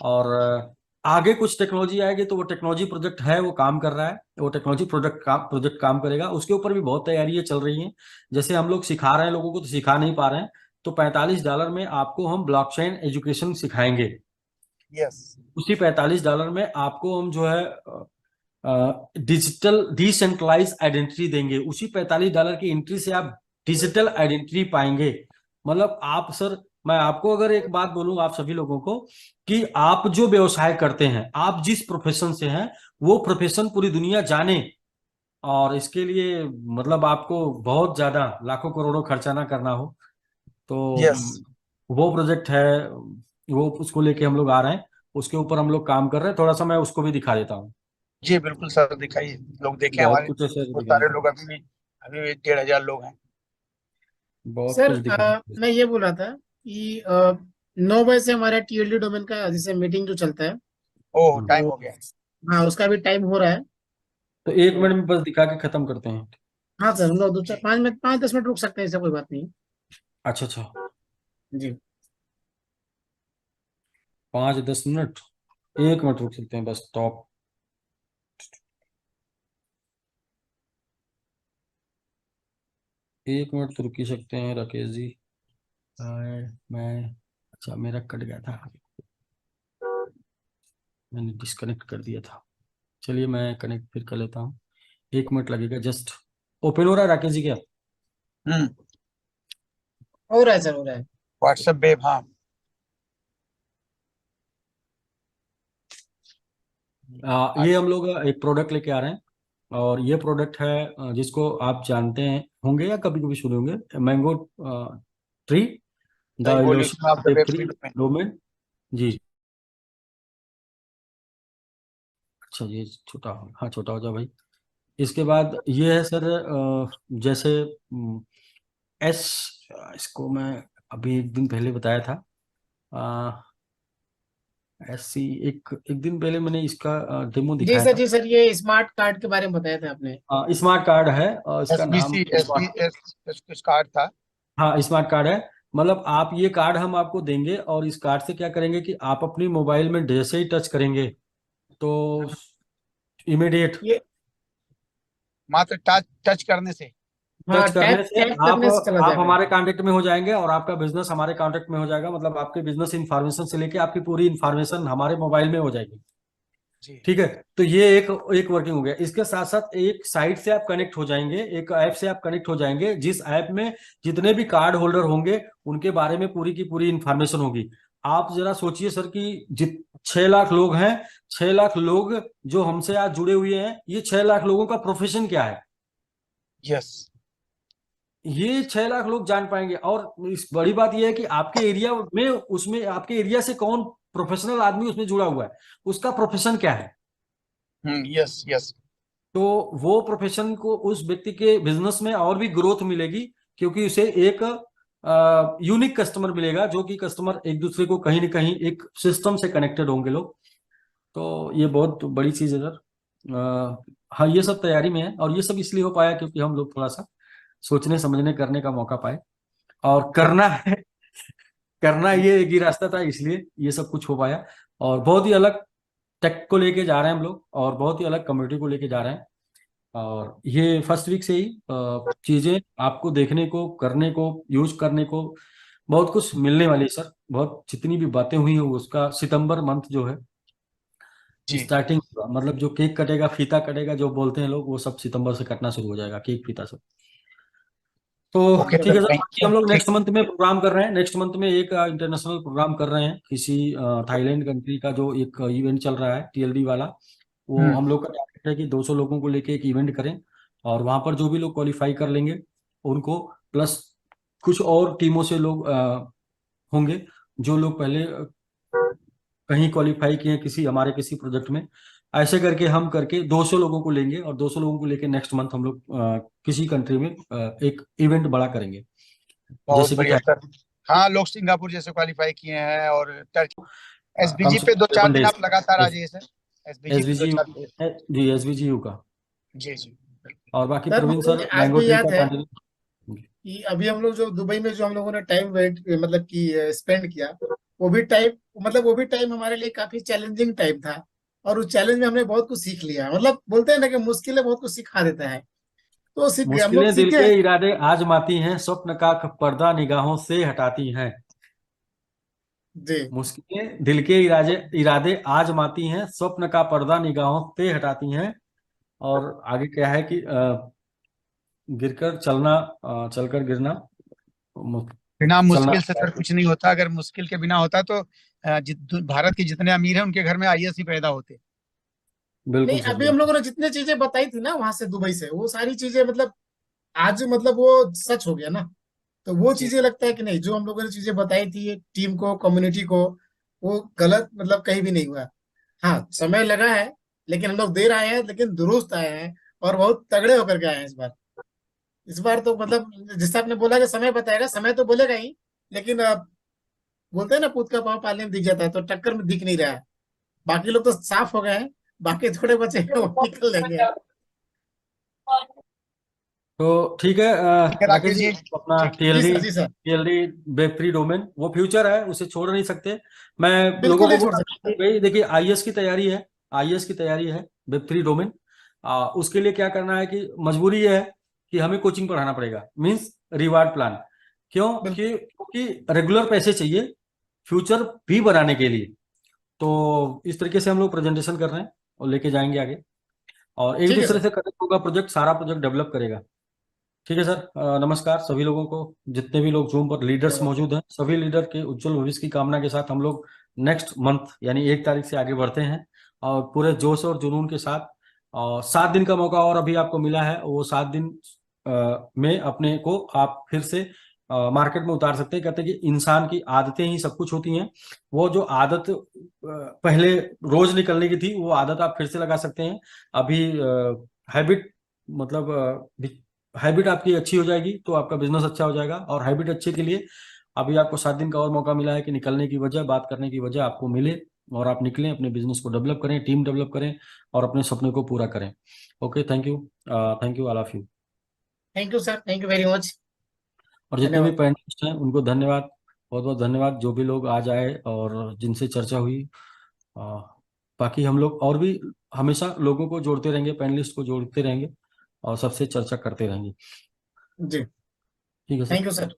और आगे कुछ टेक्नोलॉजी आएगी, तो वो टेक्नोलॉजी प्रोजेक्ट है, वो काम कर रहा है, वो टेक्नोलॉजी प्रोजेक्ट काम करेगा। उसके ऊपर भी बहुत तैयारियां चल रही हैं। जैसे हम लोग सिखा रहे हैं लोगों को, तो सिखा नहीं पा रहे हैं। तो $45 में आपको हम ब्लॉकचेन एजुकेशन सिखाएंगे। यस। उसी $45 में आपको हम जो है डिजिटल डिसेंट्रलाइज आइडेंटिटी देंगे। उसी $45 की एंट्री से आप डिजिटल आइडेंटिटी पाएंगे। मतलब आप सर, मैं आपको अगर एक बात बोलूं आप सभी लोगों को, कि आप जो व्यवसाय करते हैं, आप जिस प्रोफेशन से हैं, वो प्रोफेशन पूरी दुनिया जाने। और इसके लिए मतलब आपको बहुत ज्यादा लाखों करोड़ों खर्चा ना करना हो। तो यस। वो प्रोजेक्ट है, वो उसको लेके हम लोग आ रहे हैं। उसके ऊपर हम लोग काम कर रहे हैं। थोड़ा सा मैं उसको भी दिखा देता हूँ। जी बिल्कुल सर, दिखाइए, लोग देखें बहुत हमारे। कुछ ऐसे बहुत दिखाना सारे है। लोग अभी भी 1,500 लोग हैं। बहुत सर कुछ दिखाना है। मैं ये बोला था कि 9 बजे से हमारा TLD डोमेन का जैसे मीटिंग जो चलता है, ओह, टाइम तो हो गया। हाँ उसका भी टाइम हो रहा है। तो एक तो मिनट में बस दिखा के खत्म करते हैं। हाँ सर, हम लोग दो चार जी 5 मिनट 5-10 मिनट रुक सकते हैं, ऐसा कोई बात नहीं अच्छा अच्छा, है जी। 5-10 मिनट, 1 मिनट रुक सकते हैं बस। टॉप 1 मिनट तो रुक ही सकते हैं राकेश जी। मैं, अच्छा मेरा कट गया था, मैंने डिस्कनेक्ट कर दिया था। चलिए मैं कनेक्ट फिर कर लेता हूँ। 1 मिनट लगेगा जस्ट। ओपन हो रहा है राकेश जी क्या? हम्म। हो रहा है सर, हो रहा है। व्हाट्सएप वेब, हाँ। ये हम लोग एक प्रोडक्ट लेके आ रहे हैं। और ये प्रोडक्ट है जिसको आप जानते हैं होंगे या कभी कभी सुने होंगे, mango tree, the the evolution evolution of of the the web three 3 domain. Domain. जी, अच्छा ये छोटा हो, हाँ छोटा हो जाओ भाई। इसके बाद ये है सर, जैसे एस, इसको मैं अभी एक दिन पहले बताया था। ऐसी एक एक दिन पहले मैंने इसका डेमो जी दिखाया सर, था। जी सर, ये स्मार्ट कार्ड के बारे में बताया था आपने। स्मार्ट कार्ड है और इसका नाम SBC कुछ कार्ड था। हाँ स्मार्ट कार्ड है। मतलब आप ये कार्ड हम आपको देंगे, और इस कार्ड से क्या करेंगे कि आप अपनी मोबाइल में जैसे ही टच करेंगे, तो इमीडिएट ये मात्र टच करने से। टच हाँ, करने टैप से टैप आप करने से चला आप जाएगा। हमारे कांटेक्ट में हो जाएंगे, और आपका बिजनेस हमारे कांटेक्ट में हो जाएगा। मतलब आपके बिजनेस इंफॉर्मेशन से लेके आपकी पूरी इंफॉर्मेशन हमारे मोबाइल में हो जाएगी। जी। ठीक है, तो ये एक एक वर्किंग हो गया। इसके साथ साथ एक साइट से आप कनेक्ट हो जाएंगे, एक ऐप से आप कनेक्ट हो जाएंगे, जिस ऐप में जितने भी कार्ड होल्डर होंगे उनके बारे में पूरी की पूरी इंफॉर्मेशन होगी। आप जरा सोचिए सर कि जित 6 लाख लोग हैं, 6 लाख लोग जो हमसे आज जुड़े हुए हैं, ये 6 लाख लोगों का प्रोफेशन क्या है, यस। ये 6 लाख लोग जान पाएंगे। और इस बड़ी बात यह है कि आपके एरिया में, उसमें आपके एरिया से कौन प्रोफेशनल आदमी उसमें जुड़ा हुआ है, उसका प्रोफेशन क्या है। Yes yes. तो वो प्रोफेशन को, उस व्यक्ति के बिजनेस में और भी ग्रोथ मिलेगी, क्योंकि उसे एक यूनिक कस्टमर मिलेगा, जो कि कस्टमर एक दूसरे को कहीं ना कहीं एक सिस्टम से कनेक्टेड होंगे लोग। तो ये बहुत बड़ी चीज है सर। हाँ ये सब तैयारी में है, और ये सब इसलिए हो पाया क्योंकि हम लोग थोड़ा सा सोचने समझने करने का मौका पाए, और करना है, करना ये एक ही रास्ता था, इसलिए ये सब कुछ हो पाया। और बहुत ही अलग टेक को लेके जा रहे हैं हम लोग, और बहुत ही अलग कम्युनिटी को लेके जा रहे हैं। और ये फर्स्ट वीक से ही चीजें आपको देखने को, करने को, यूज करने को बहुत कुछ मिलने वाली है सर। बहुत जितनी भी बातें हुई है उसका सितंबर मंथ जो है जी स्टार्टिंग, मतलब जो केक कटेगा, फीता कटेगा जो बोलते हैं लोग, वो सब सितंबर से कटना शुरू हो जाएगा, केक फीता सब। तो ओके ठीक है सर, थैंक बाकी हम लोग ठीक नेक्स्ट मंथ में प्रोग्राम कर रहे हैं। नेक्स्ट मंथ में एक इंटरनेशनल प्रोग्राम कर रहे हैं, किसी थाईलैंड कंट्री का जो एक इवेंट चल रहा है TLD वाला। वो हम लोग का टारगेट है कि 200 लोगों को लेके एक इवेंट करें, और वहां पर जो भी लोग क्वालिफाई कर लेंगे उनको, प्लस कुछ और टीमों से लोग होंगे जो लोग पहले कहीं क्वालिफाई किए हैं किसी हमारे किसी प्रोजेक्ट में। ऐसे करके हम करके 200 लोगों को लेंगे, और 200 लोगों को लेके नेक्स्ट मंथ हम लोग किसी कंट्री में एक इवेंट बड़ा करेंगे, बहुत जैसे कि बढ़िया सर। हाँ लोग सिंगापुर जैसे क्वालिफाई किए हैं, और टर्की कम एसबीजी से पे कम 2-4 7 दिन डेज आप लगातार आ जाइए सर। एसबीजी पे SVG 2-4 दिन। जी, SVGU का। जी जी और बाकी सर प्रवीण मुझे सर आज मैंगो भी ट्री याद का है कंटिन्यू। कि अभी हम लोग जो दुबई में जो हम लोगों ने टाइम वेट मतलब कि स्पेंड किया, वो भी टाइम हमारे लिए काफी चैलेंजिंग टाइम था। और उस चैलेंज में हमने बहुत कुछ सीख लिया। मतलब बोलते हैं ना कि मुश्किलें बहुत कुछ सिखा देता है, तो सीख हम लोग मुश्किलें दिल सीखे के हैं। इरादे आजमाती हैं, स्वप्न का पर्दा निगाहों से हटाती हैं। जी मुश्किलें दिल के इरादे इरादे आजमाती हैं, स्वप्न का पर्दा निगाहों से हटाती हैं। और आगे क्या है कि गिरकर चलना, चलकर गिरना, मु- बिना चलना। मुश्किल से सर कुछ नहीं होता। अगर मुश्किल के बिना होता तो भारत के जितने अमीर हैं उनके घर में आईएएस ही पैदा होते। नहीं, बिल्कुल सर, अभी हम बिल्कुल। लोगों ने जितने चीजें बताई थी ना वहां से, दुबई से, वो सारी चीजें मतलब आज मतलब वो सच हो गया ना। तो वो जी चीजें लगता है कि नहीं, जो हम लोगों ने चीजें बताई थी टीम को, कम्युनिटी को, वो गलत मतलब कहीं भी नहीं हुआ। हाँ समय लगा है, लेकिन हम लोग देर आए हैं लेकिन दुरुस्त आए हैं, और बहुत तगड़े होकर के आए हैं इस बार। इस बार तो मतलब जिस आपने बोला कि समय बताएगा, समय तो बोलेगा ही, लेकिन बोलते हैं ना पूत का पाँव पालने में दिख जाता है, तो टक्कर में दिख नहीं रहा है। बाकी लोग तो साफ हो गए हैं, बाकी थोड़े बचे हैं वो निकल लेंगे। तो ठीक है ठीक है राकेश राकेश जी, जी। अपना ठीक जी TLD सर, जी sir. TLD web three domain वो फ्यूचर है, उसे छोड़ नहीं सकते। मैं लोगों बिल्कुल को नहीं छोड़ बोला सकते। कि भाई देखिए IAS की तैयारी है, IAS की तैयारी है वेब फ्री डोमेन। उसके लिए क्या करना है कि मजबूरी ये है कि हमें कोचिंग पढ़ाना पड़ेगा, मींस रिवार्ड प्लान। क्यों? बिल्कुल क्योंकि रेगुलर पैसे चाहिए फ्यूचर भी बनाने के लिए। तो इस तरीके से हम लोग प्रेजेंटेशन कर रहे हैं और लेके जाएंगे आगे, और एक ठीक है दूसरे सर। से कनेक्ट होगा प्रोजेक्ट, सारा प्रोजेक्ट डेवलप करेगा। ठीक है सर, नमस्कार सभी लोगों को, जितने भी लोग जूम पर लीडर्स धन्यवाद। मौजूद हैं, सभी लीडर के उज्जवल भविष्य की कामना के साथ हम लोग नेक्स्ट मंथ यानी 1 तारीख से आगे बढ़ते हैं, और पूरे जोश और जुनून के साथ। और 7 दिन का मौका और अभी आपको मिला है, वो 7 दिन में अपने को आप फिर से मार्केट में उतार सकते हैं। कहते हैं कि इंसान की आदतें ही सब कुछ होती हैं। वो जो आदत पहले रोज निकलने की थी, वो आदत आप फिर से लगा सकते हैं अभी। हैबिट मतलब हैबिट आपकी अच्छी हो जाएगी तो आपका बिजनेस अच्छा हो जाएगा। और हैबिट अच्छे के लिए अभी आपको 7 दिन का और मौका मिला है कि निकलने की वजह, बात करने की वजह आपको मिले, और आप निकलें, अपने बिजनेस को डेवलप करें, टीम डेवलप करें, और अपने सपने को पूरा करें। Okay, thank you all of you. Thank you sir, thank you very much. और जितने भी धन्यवाद। पैनलिस्ट हैं उनको धन्यवाद, बहुत बहुत धन्यवाद, जो भी लोग आज आए और जिनसे चर्चा हुई। अ, बाकी हम लोग और भी हमेशा लोगों को जोड़ते रहेंगे, पैनलिस्ट को जोड़ते रहेंगे, और सबसे चर्चा करते रहेंगे। जी ठीक है सर। Thank you sir.